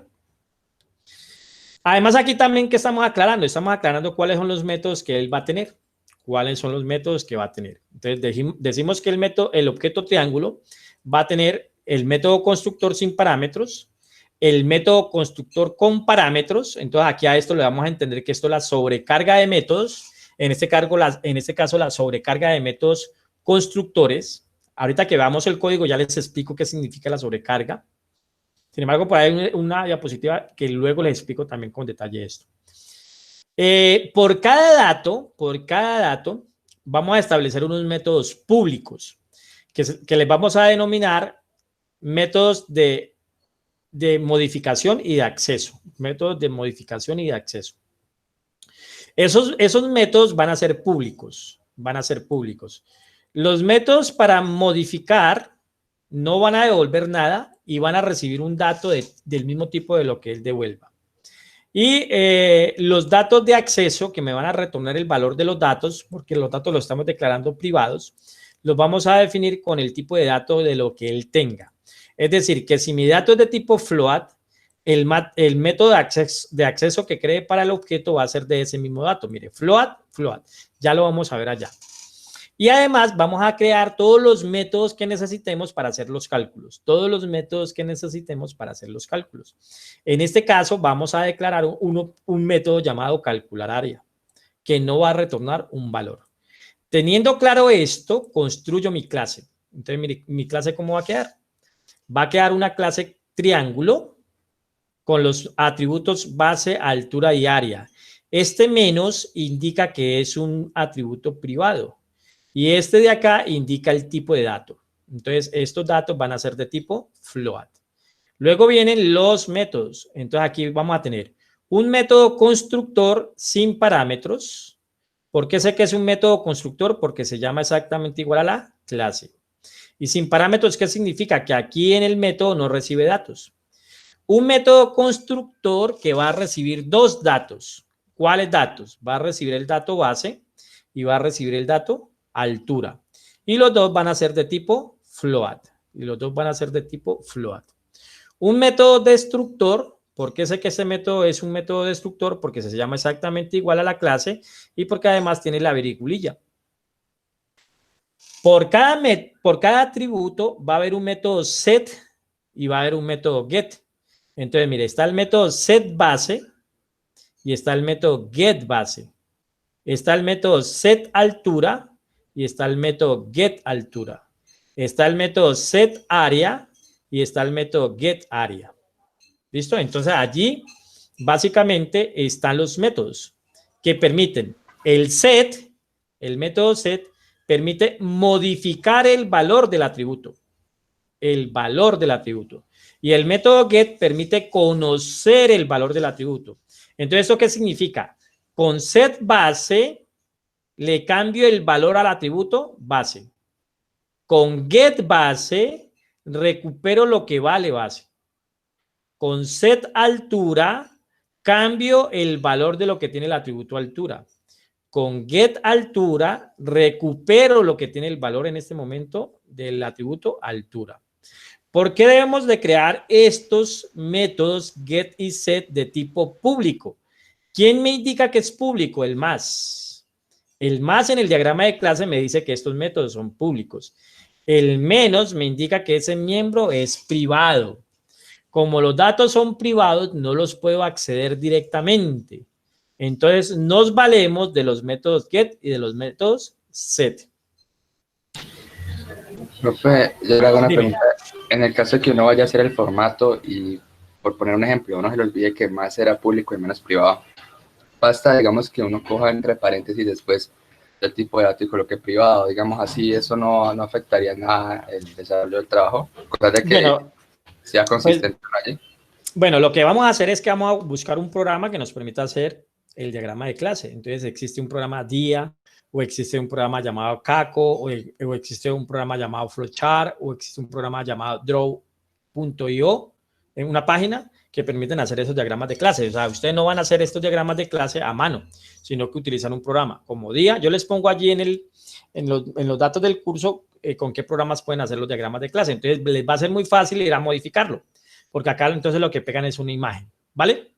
Además aquí también, ¿qué estamos aclarando? Estamos aclarando cuáles son los métodos que él va a tener. ¿Cuáles son los métodos que va a tener? Entonces decimos que el objeto triángulo va a tener el método constructor sin parámetros, el método constructor con parámetros. Entonces aquí a esto le vamos a entender que esto es la sobrecarga de métodos, en este caso la sobrecarga de métodos constructores. Ahorita que veamos el código ya les explico qué significa la sobrecarga. Sin embargo, por ahí hay una diapositiva que luego les explico también con detalle esto. Por cada dato, vamos a establecer unos métodos públicos que les vamos a denominar métodos de modificación y de acceso. Métodos de modificación y de acceso. Esos métodos van a ser públicos. Los métodos para modificar no van a devolver nada y van a recibir un dato del mismo tipo de lo que él devuelva. Y los datos de acceso que me van a retornar el valor de los datos, porque los datos los estamos declarando privados, los vamos a definir con el tipo de dato de lo que él tenga. Es decir, que si mi dato es de tipo float, el método de acceso que cree para el objeto va a ser de ese mismo dato. Mire, float. Ya lo vamos a ver allá. Y además vamos a crear todos los métodos que necesitemos para hacer los cálculos. En este caso vamos a declarar un método llamado calcular área, que no va a retornar un valor. Teniendo claro esto, construyo mi clase. Entonces, mire, mi clase, ¿cómo va a quedar? Va a quedar una clase triángulo con los atributos base, altura y área. Este menos indica que es un atributo privado. Y este de acá indica el tipo de dato. Entonces, estos datos van a ser de tipo float. Luego vienen los métodos. Entonces, aquí vamos a tener un método constructor sin parámetros. ¿Por qué sé que es un método constructor? Porque se llama exactamente igual a la clase. Y sin parámetros, ¿qué significa? Que aquí en el método no recibe datos. Un método constructor que va a recibir dos datos. ¿Cuáles datos? Va a recibir el dato base y va a recibir el dato altura. Y los dos van a ser de tipo float. Un método destructor, ¿por qué sé que ese método es un método destructor? Porque se llama exactamente igual a la clase y porque además tiene la virgulilla. Por cada atributo va a haber un método set y va a haber un método get. Entonces, mire, está el método set base y está el método get base. Está el método set altura y está el método get altura. Está el método set área y está el método get área. ¿Listo? Entonces allí básicamente están los métodos que permiten el método set permite modificar el valor del atributo. Y el método get permite conocer el valor del atributo. Entonces, ¿eso qué significa? Con set base le cambio el valor al atributo base. Con get base recupero lo que vale base. Con set altura cambio el valor de lo que tiene el atributo altura. Con get altura recupero lo que tiene el valor en este momento del atributo altura. ¿Por qué debemos de crear estos métodos get y set de tipo público? ¿Quién me indica que es público? El más. El más en el diagrama de clase me dice que estos métodos son públicos. El menos me indica que ese miembro es privado. Como los datos son privados, no los puedo acceder directamente. Entonces, nos valemos de los métodos get y de los métodos set. Profe, yo le hago una Dime. pregunta. En el caso de que uno vaya a hacer el formato y, por poner un ejemplo, uno se le olvide que más era público y menos privado, basta, digamos, que uno coja entre paréntesis después del tipo de dato y coloque privado, digamos así, eso no afectaría nada el desarrollo del trabajo, cosa de que sea consistente allí. Bueno, lo que vamos a hacer es que vamos a buscar un programa que nos permita hacer el diagrama de clase. Entonces, existe un programa DIA, o existe un programa llamado Caco, o existe un programa llamado Flowchart, o existe un programa llamado Draw.io, en una página que permiten hacer esos diagramas de clase. O sea, ustedes no van a hacer estos diagramas de clase a mano, sino que utilizan un programa. Como día, yo les pongo allí en los datos del curso con qué programas pueden hacer los diagramas de clase. Entonces, les va a ser muy fácil ir a modificarlo, porque acá entonces lo que pegan es una imagen, ¿vale?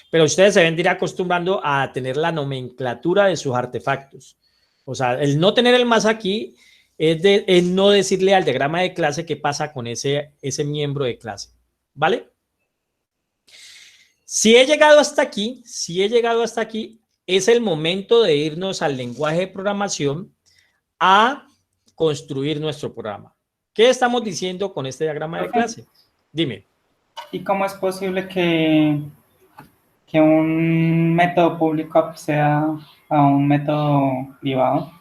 Pero ustedes se deben ir acostumbrando a tener la nomenclatura de sus artefactos. O sea, el no tener el más aquí es no decirle al diagrama de clase qué pasa con ese miembro de clase, ¿vale? Si he llegado hasta aquí, es el momento de irnos al lenguaje de programación a construir nuestro programa. ¿Qué estamos diciendo con este diagrama de clase? Dime. ¿Y cómo es posible que un método público acceda a un método privado?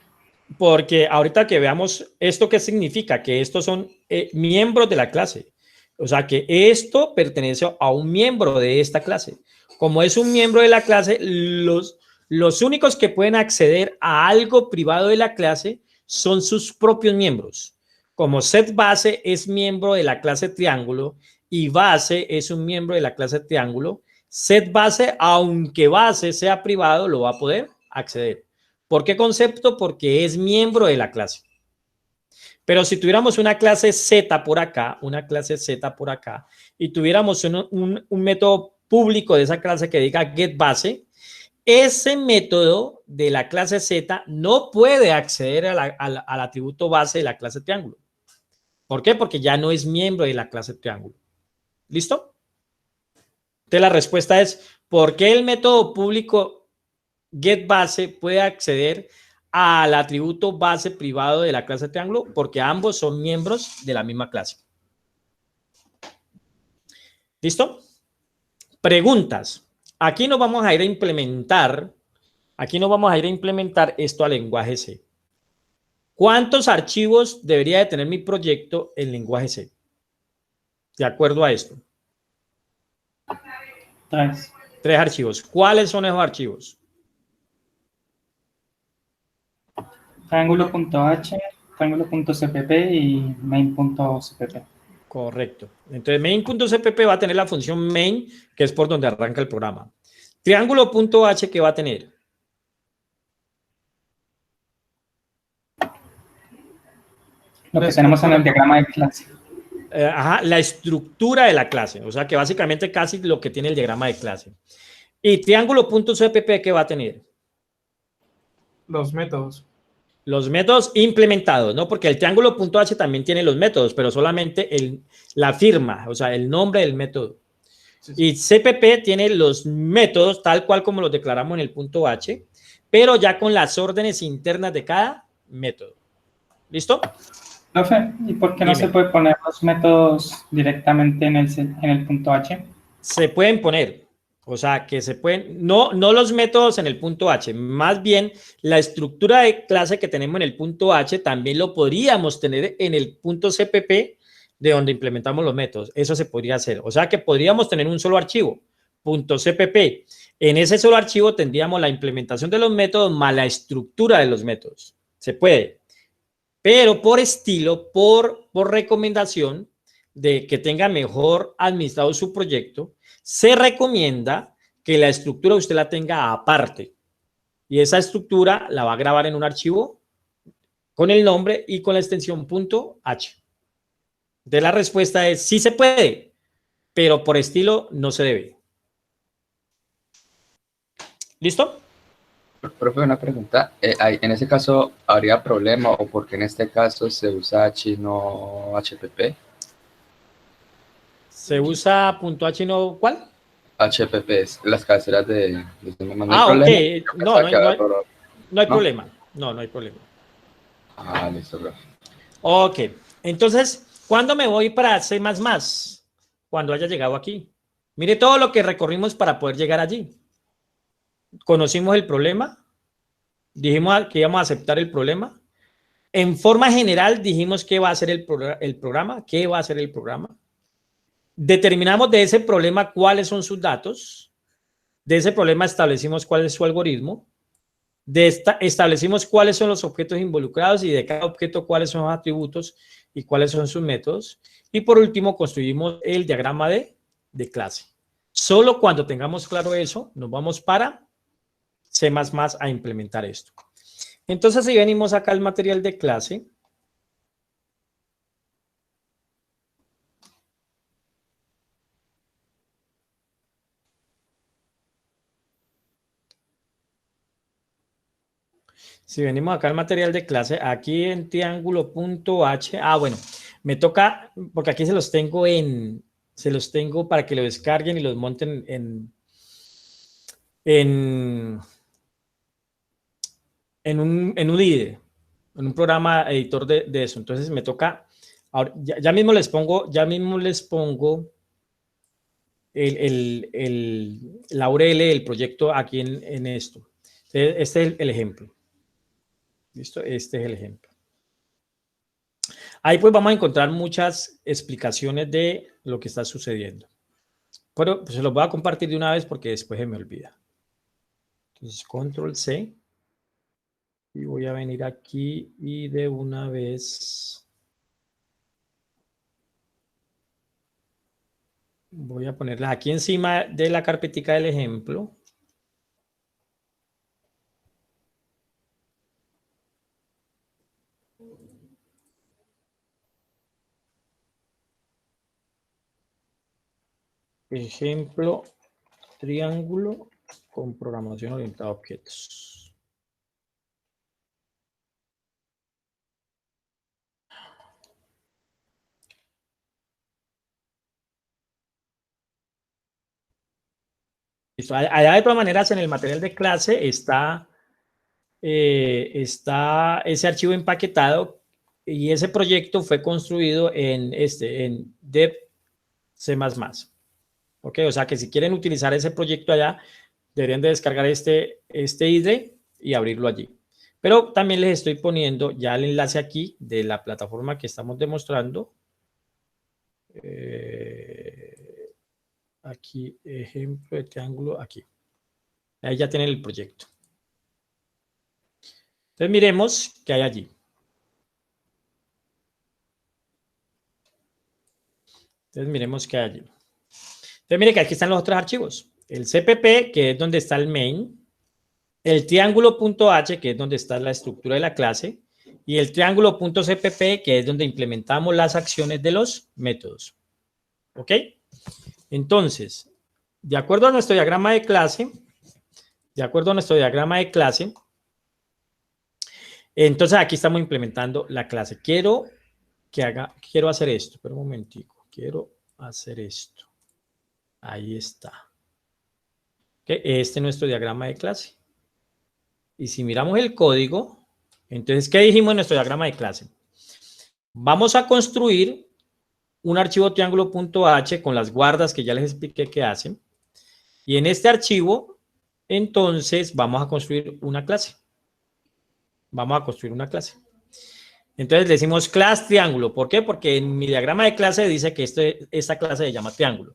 Porque ahorita que veamos esto, ¿qué significa? Que estos son miembros de la clase. O sea, que esto pertenece a un miembro de esta clase. Como es un miembro de la clase, los únicos que pueden acceder a algo privado de la clase son sus propios miembros. Como setBase es miembro de la clase triángulo y base es un miembro de la clase triángulo, setBase, aunque base sea privado, lo va a poder acceder. ¿Por qué concepto? Porque es miembro de la clase. Pero si tuviéramos una clase Z por acá, y tuviéramos un método público de esa clase que diga getBase, ese método de la clase Z no puede acceder al atributo base de la clase triángulo. ¿Por qué? Porque ya no es miembro de la clase triángulo. ¿Listo? Entonces la respuesta es, ¿por qué el método público getBase puede acceder al atributo base privado de la clase triángulo? Porque ambos son miembros de la misma clase. ¿Listo? Preguntas. Aquí nos vamos a ir a implementar esto al lenguaje C. ¿Cuántos archivos debería de tener mi proyecto en lenguaje C? De acuerdo a esto. 3. 3 archivos. ¿Cuáles son esos archivos? Triángulo.h, triángulo.cpp y main.cpp. Correcto. Entonces, main.cpp va a tener la función main, que es por donde arranca el programa. Triángulo.h, ¿qué va a tener? Lo que tenemos en el diagrama de clase. La estructura de la clase. O sea, que básicamente casi lo que tiene el diagrama de clase. Y triángulo.cpp, ¿qué va a tener? Los métodos. Los métodos implementados, ¿no? Porque el triángulo.h también tiene los métodos, pero solamente la firma, o sea, el nombre del método. Sí, sí. Y CPP tiene los métodos tal cual como los declaramos en el punto H, pero ya con las órdenes internas de cada método. ¿Listo? Profe, ¿y por qué no se puede poner los métodos directamente en el punto H? Se pueden poner. O sea, que se pueden, no los métodos en el punto H, más bien la estructura de clase que tenemos en el punto H también lo podríamos tener en el punto CPP de donde implementamos los métodos. Eso se podría hacer. O sea, que podríamos tener un solo archivo, punto CPP. En ese solo archivo tendríamos la implementación de los métodos más la estructura de los métodos. Se puede. Pero por estilo, por recomendación de que tenga mejor administrado su proyecto, se recomienda que la estructura usted la tenga aparte y esa estructura la va a grabar en un archivo con el nombre y con la extensión .h. De la respuesta es sí se puede, pero por estilo no se debe. ¿Listo? Profe, una pregunta. ¿En ese caso habría problema o por qué en este caso se usa H y no HPP? ¿Se usa .h y no cuál? HPP, las cabeceras de no hay ok. No hay problema. No hay problema. Ah, listo, profe. Ok. Entonces, ¿cuándo me voy para C++? Cuando haya llegado aquí. Mire todo lo que recorrimos para poder llegar allí. Conocimos el problema. Dijimos que íbamos a aceptar el problema. En forma general dijimos qué va a hacer el programa. ¿Qué va a hacer el programa? Determinamos de ese problema cuáles son sus datos. De ese problema establecimos cuál es su algoritmo. Establecimos cuáles son los objetos involucrados y de cada objeto cuáles son los atributos y cuáles son sus métodos. Y por último construimos el diagrama de clase. Solo cuando tengamos claro eso, nos vamos para C++ a implementar esto. Entonces, si venimos acá al material de clase, si venimos acá al material de clase, aquí en triángulo.h, bueno, me toca, porque aquí se los tengo para que lo descarguen y los monten en un IDE, en un programa editor de eso. Entonces me toca, ahora, ya mismo les pongo la URL del proyecto aquí en esto. Este es el ejemplo. ¿Listo? Este es el ejemplo. Ahí pues vamos a encontrar muchas explicaciones de lo que está sucediendo. Pero pues, se los voy a compartir de una vez porque después se me olvida. Entonces, Control C. Y voy a venir aquí y de una vez voy a ponerlas aquí encima de la carpetica del ejemplo. Ejemplo, triángulo con programación orientada a objetos. Allá de todas maneras en el material de clase está ese archivo empaquetado y ese proyecto fue construido en Dev C++. Ok, o sea que si quieren utilizar ese proyecto allá, deberían de descargar este IDE y abrirlo allí. Pero también les estoy poniendo ya el enlace aquí de la plataforma que estamos demostrando. Aquí, ejemplo de triángulo, aquí. Ahí ya tienen el proyecto. Entonces miremos qué hay allí. Entonces miremos qué hay allí. Entonces mire que aquí están los otros archivos. El CPP, que es donde está el main. El triángulo.h, que es donde está la estructura de la clase. Y el triángulo.cpp, que es donde implementamos las acciones de los métodos. ¿Ok? Entonces, de acuerdo a nuestro diagrama de clase, entonces aquí estamos implementando la clase. Quiero hacer esto, pero un momentico, quiero hacer esto. Ahí está. ¿Okay? Este es nuestro diagrama de clase. Y si miramos el código, entonces, ¿qué dijimos en nuestro diagrama de clase? Vamos a construir un archivo triángulo.h con las guardas que ya les expliqué que hacen. Y en este archivo, entonces, vamos a construir una clase. Entonces le decimos class triángulo. ¿Por qué? Porque en mi diagrama de clase dice que esta clase se llama triángulo.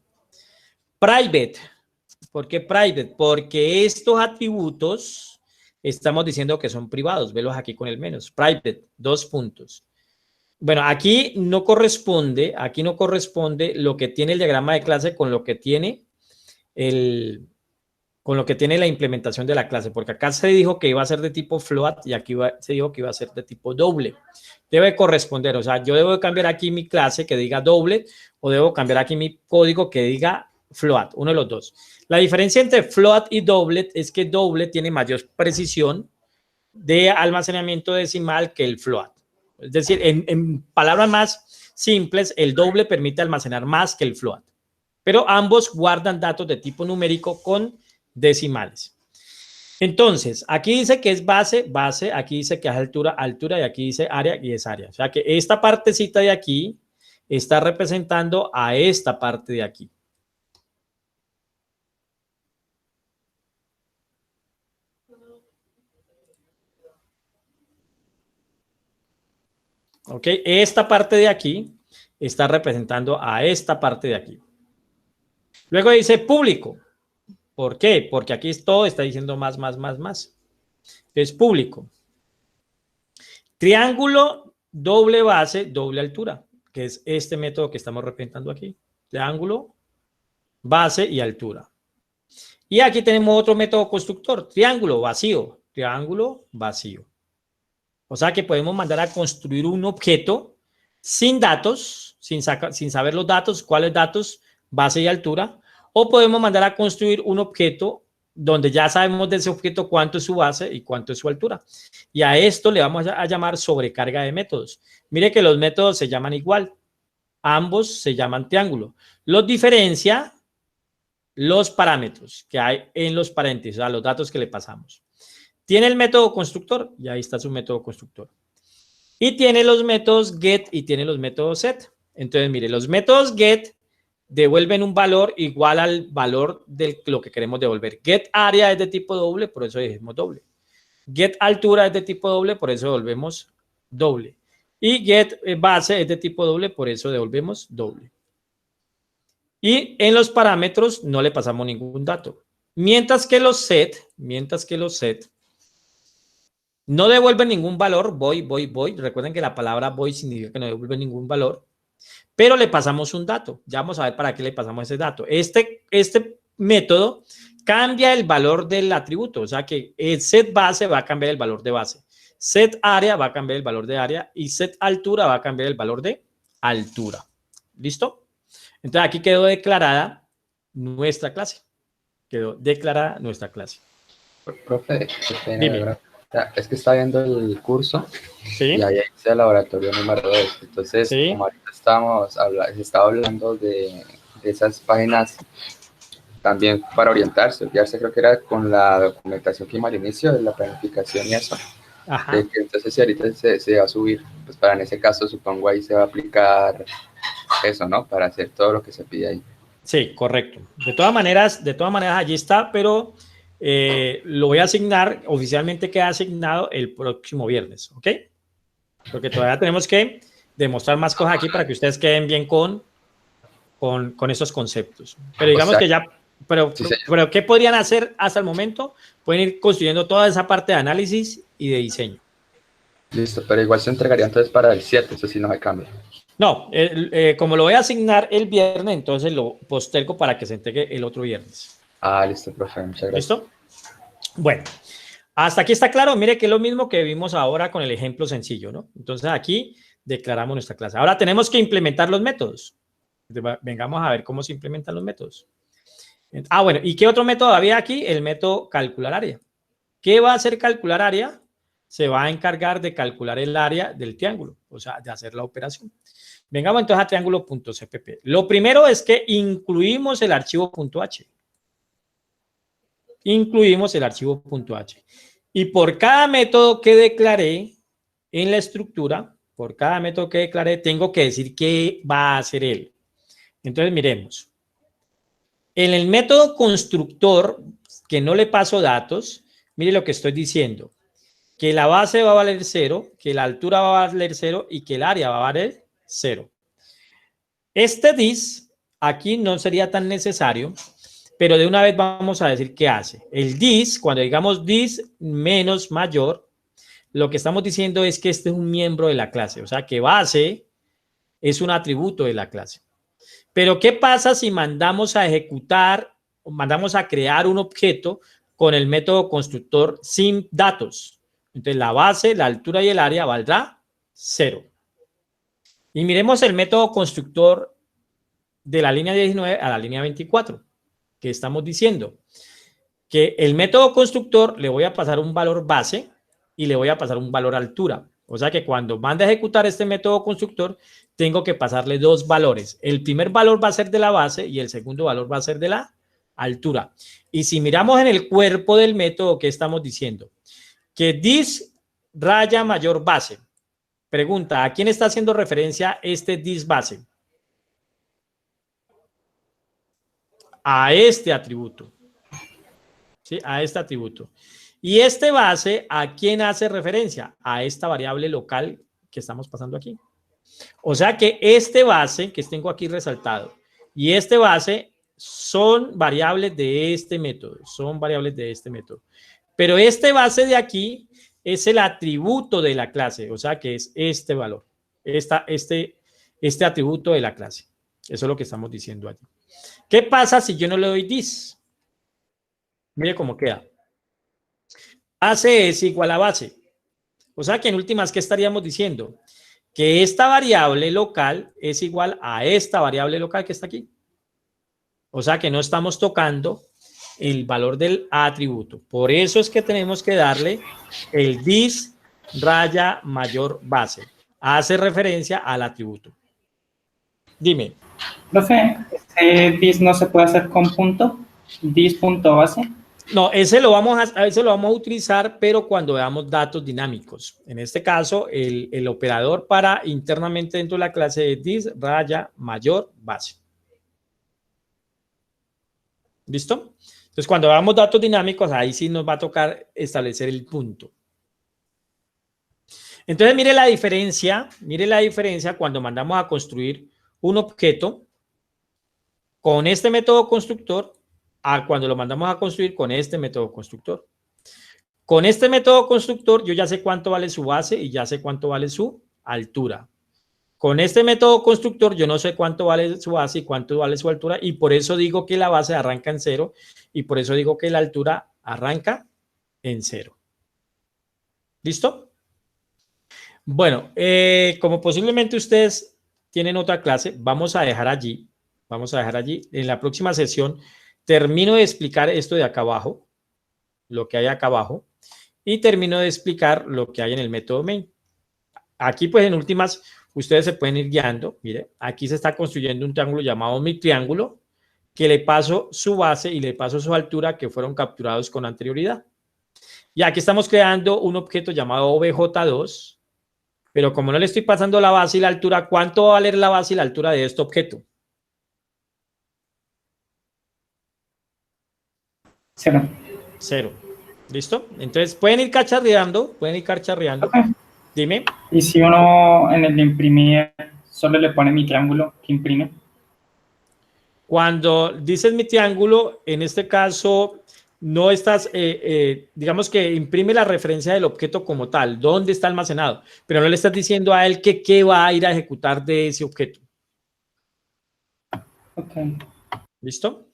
Private. ¿Por qué private? Porque estos atributos estamos diciendo que son privados. Velos aquí con el menos. Private, 2 puntos. Bueno, aquí no corresponde lo que tiene el diagrama de clase con lo que tiene la implementación de la clase, porque acá se dijo que iba a ser de tipo float y aquí se dijo que iba a ser de tipo doble. Debe corresponder, o sea, yo debo cambiar aquí mi clase que diga doble o debo cambiar aquí mi código que diga float, uno de los dos. La diferencia entre float y doublet es que doublet tiene mayor precisión de almacenamiento decimal que el float. Es decir, en palabras más simples, el doble permite almacenar más que el float. Pero ambos guardan datos de tipo numérico con decimales. Entonces, aquí dice que es base, aquí dice que es altura, y aquí dice área y es área. O sea que esta partecita de aquí está representando a esta parte de aquí. ¿Ok? Esta parte de aquí está representando a esta parte de aquí. Luego dice público. ¿Por qué? Porque aquí todo está diciendo más. Es público. Triángulo, doble base, doble altura, que es este método que estamos representando aquí. Triángulo, base y altura. Y aquí tenemos otro método constructor, triángulo vacío, triángulo vacío. O sea que podemos mandar a construir un objeto sin datos, sin saber los datos, cuáles datos, base y altura, o podemos mandar a construir un objeto donde ya sabemos de ese objeto cuánto es su base y cuánto es su altura. Y a esto le vamos a llamar sobrecarga de métodos. Mire que los métodos se llaman igual. Ambos se llaman triángulo. Los diferencia los parámetros que hay en los paréntesis, o sea, los datos que le pasamos. Tiene el método constructor, y ahí está su método constructor. Y tiene los métodos get y tiene los métodos set. Entonces, mire, los métodos get devuelven un valor igual al valor de lo que queremos devolver. Get área es de tipo doble, por eso dijimos doble. Get altura es de tipo doble, por eso devolvemos doble. Y get base es de tipo doble, por eso devolvemos doble. Y en los parámetros no le pasamos ningún dato. Mientras que los set no devuelven ningún valor, voy. Recuerden que la palabra voy significa que no devuelve ningún valor, pero le pasamos un dato. Ya vamos a ver para qué le pasamos ese dato. Este método cambia el valor del atributo, o sea que el set base va a cambiar el valor de base. Set área va a cambiar el valor de área y set altura va a cambiar el valor de altura. ¿Listo? Entonces aquí quedó declarada nuestra clase. Profe, Dime. es que está viendo el curso, ¿Sí? y ahí dice el laboratorio número 2. Entonces, ¿Sí? como ahorita se estaba hablando de esas páginas también para orientarse, creo que era con la documentación que iba al inicio de la planificación y eso. Ajá. Entonces, si ahorita se va a subir, pues para en ese caso, supongo ahí se va a aplicar eso, ¿no? Para hacer todo lo que se pide ahí. Sí, correcto. De todas maneras allí está, pero lo voy a asignar, oficialmente queda asignado el próximo viernes, ¿ok? Porque todavía tenemos que demostrar más cosas aquí para que ustedes queden bien con esos conceptos. Pero digamos que ya, pero ¿qué podrían hacer hasta el momento? Pueden ir construyendo toda esa parte de análisis y de diseño. Listo, pero igual se entregaría entonces para el 7, eso sí no me cambia. No, como lo voy a asignar el viernes, entonces lo postergo para que se entregue el otro viernes. Ah, listo, profe, muchas gracias. ¿Listo? Bueno, hasta aquí está claro. Mire que es lo mismo que vimos ahora con el ejemplo sencillo, ¿no? Entonces aquí declaramos nuestra clase. Ahora tenemos que implementar los métodos. Vengamos a ver cómo se implementan los métodos. Ah, bueno, ¿y qué otro método había aquí? El método calcular área. ¿Qué va a hacer calcular área? Se va a encargar de calcular el área del triángulo, o sea, de hacer la operación. Vengamos entonces a triángulo.cpp. Lo primero es que incluimos el archivo .h. Incluimos el archivo .h. Y por cada método que declaré en la estructura, tengo que decir qué va a hacer él. Entonces, miremos. En el método constructor, que no le paso datos, mire lo que estoy diciendo. Que la base va a valer 0, que la altura va a valer 0 y que el área va a valer 0. Este this aquí no sería tan necesario, pero de una vez vamos a decir qué hace. El this, cuando digamos this menos mayor, lo que estamos diciendo es que este es un miembro de la clase, o sea que base es un atributo de la clase. Pero ¿qué pasa si mandamos a ejecutar o mandamos a crear un objeto con el método constructor sin datos? Entonces la base, la altura y el área valdrá 0. Y miremos el método constructor de la línea 19 a la línea 24, que estamos diciendo que el método constructor le voy a pasar un valor base y le voy a pasar un valor altura. O sea que cuando mande a ejecutar este método constructor, tengo que pasarle dos valores. El primer valor va a ser de la base y el segundo valor va a ser de la altura. Y si miramos en el cuerpo del método, ¿qué estamos diciendo? Que this raya mayor base. Pregunta, ¿a quién está haciendo referencia este this base? A este atributo. ¿Sí? A este atributo. Y este base, ¿a quién hace referencia? A esta variable local que estamos pasando aquí. O sea que este base que tengo aquí resaltado y este base son variables de este método. Pero este base de aquí es el atributo de la clase, o sea que es este valor, este atributo de la clase. Eso es lo que estamos diciendo allí. ¿Qué pasa si yo no le doy this? Mire cómo queda. Base es igual a base. O sea que en últimas, ¿qué estaríamos diciendo? Que esta variable local es igual a esta variable local que está aquí. O sea que no estamos tocando el valor del atributo. Por eso es que tenemos que darle el this raya mayor base. Hace referencia al atributo. Dime. Profe, ¿ese this no se puede hacer con punto? ¿This punto base? No, ese lo vamos a utilizar, pero cuando veamos datos dinámicos. En este caso, el operador para internamente dentro de la clase de this raya mayor base. ¿Listo? Entonces, cuando veamos datos dinámicos, ahí sí nos va a tocar establecer el punto. Entonces, mire la diferencia cuando mandamos a construir un objeto con este método constructor a cuando lo mandamos a construir con este método constructor. Con este método constructor yo ya sé cuánto vale su base y ya sé cuánto vale su altura. Con este método constructor yo no sé cuánto vale su base y cuánto vale su altura y por eso digo que la base arranca en 0 y por eso digo que la altura arranca en 0. ¿Listo? Bueno, como posiblemente ustedes tienen otra clase, vamos a dejar allí. En la próxima sesión termino de explicar esto de acá abajo, lo que hay acá abajo, y termino de explicar lo que hay en el método main. Aquí, pues, en últimas, ustedes se pueden ir guiando. Mire, aquí se está construyendo un triángulo llamado mi triángulo, que le paso su base y le paso su altura que fueron capturados con anterioridad. Y aquí estamos creando un objeto llamado obj2, pero como no le estoy pasando la base y la altura, ¿cuánto va a valer la base y la altura de este objeto? 0. 0. ¿Listo? Entonces, pueden ir cacharreando. Okay. Dime. Y si uno en el de imprimir solo le pone mi triángulo, ¿qué imprime? Cuando dices mi triángulo, en este caso, no estás, digamos que imprime la referencia del objeto como tal, dónde está almacenado, pero no le estás diciendo a él que qué va a ir a ejecutar de ese objeto. Ok. ¿Listo?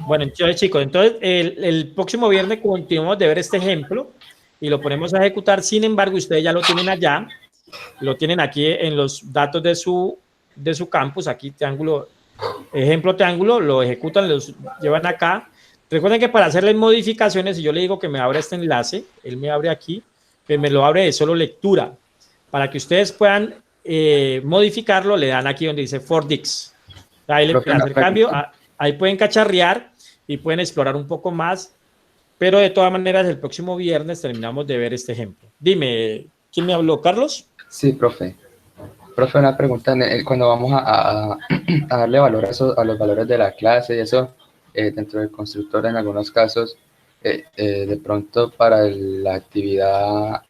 Bueno, entonces, chicos, el próximo viernes continuamos de ver este ejemplo y lo ponemos a ejecutar. Sin embargo, ustedes ya lo tienen allá, lo tienen aquí en los datos de su campus, aquí triángulo, ejemplo triángulo, lo ejecutan, los llevan acá. Recuerden que para hacerle modificaciones, si yo le digo que me abra este enlace, él me abre aquí, que me lo abre de solo lectura. Para que ustedes puedan modificarlo, le dan aquí donde dice for dix. Ahí le pueden hacer cambio. Ahí pueden cacharrear y pueden explorar un poco más, pero de todas maneras el próximo viernes terminamos de ver este ejemplo. Dime, ¿quién me habló? ¿Carlos? Sí, profe. Profe, una pregunta, cuando vamos a darle valor a los valores de la clase y eso, dentro del constructor en algunos casos, de pronto para la actividad,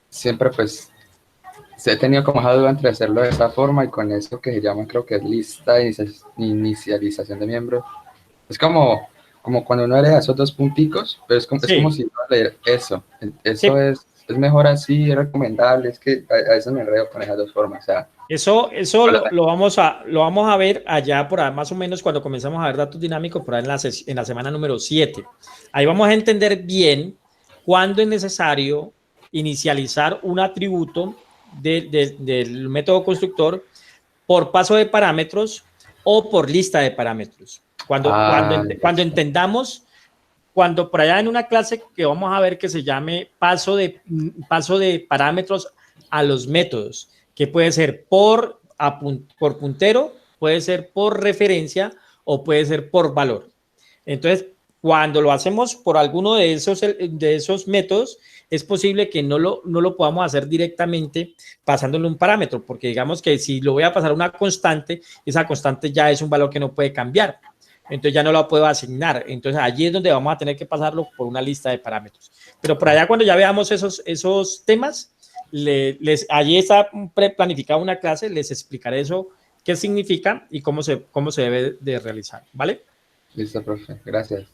siempre pues, se ha tenido como esa duda entre hacerlo de esa forma y con eso que se llama, creo que es lista de inicialización de miembros. Es como cuando uno lee esos dos punticos, pero es como si iba a leer eso. Eso sí. Es mejor así, es recomendable, es que a veces me enredo con esas dos formas. O sea, eso lo vamos a ver allá por ahí, más o menos cuando comenzamos a ver datos dinámicos, por ahí en la semana número 7. Ahí vamos a entender bien cuándo es necesario inicializar un atributo del método constructor por paso de parámetros o por lista de parámetros. Cuando entendamos, cuando por allá en una clase que vamos a ver que se llame paso de parámetros a los métodos, que puede ser por puntero, puede ser por referencia o puede ser por valor. Entonces, cuando lo hacemos por alguno de esos métodos, es posible que no lo podamos hacer directamente pasándole un parámetro, porque digamos que si lo voy a pasar a una constante, esa constante ya es un valor que no puede cambiar. Entonces ya no lo puedo asignar. Entonces allí es donde vamos a tener que pasarlo por una lista de parámetros. Pero por allá cuando ya veamos esos temas, allí está planificada una clase, les explicaré eso, qué significa y cómo se debe de realizar, ¿vale? Listo, profe. Gracias.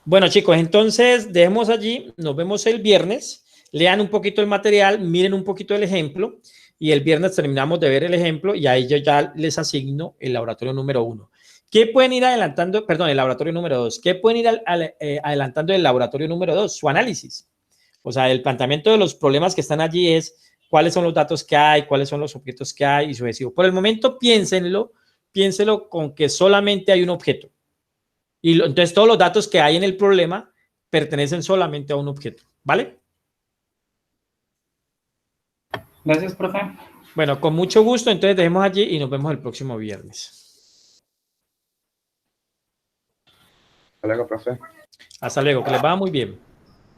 Bueno, chicos, entonces dejemos allí, nos vemos el viernes, lean un poquito el material, miren un poquito el ejemplo y el viernes terminamos de ver el ejemplo y ahí yo ya les asigno el laboratorio número 1. ¿Qué pueden ir adelantando? Perdón, el laboratorio número 2. ¿Qué pueden ir adelantando del laboratorio número 2? Su análisis. O sea, el planteamiento de los problemas que están allí es cuáles son los datos que hay, cuáles son los objetos que hay y sucesivo. Por el momento, piénselo con que solamente hay un objeto. Y entonces todos los datos que hay en el problema pertenecen solamente a un objeto. ¿Vale? Gracias, profe. Bueno, con mucho gusto. Entonces dejemos allí y nos vemos el próximo viernes. Hasta luego, profe. Hasta luego. Que les vaya muy bien.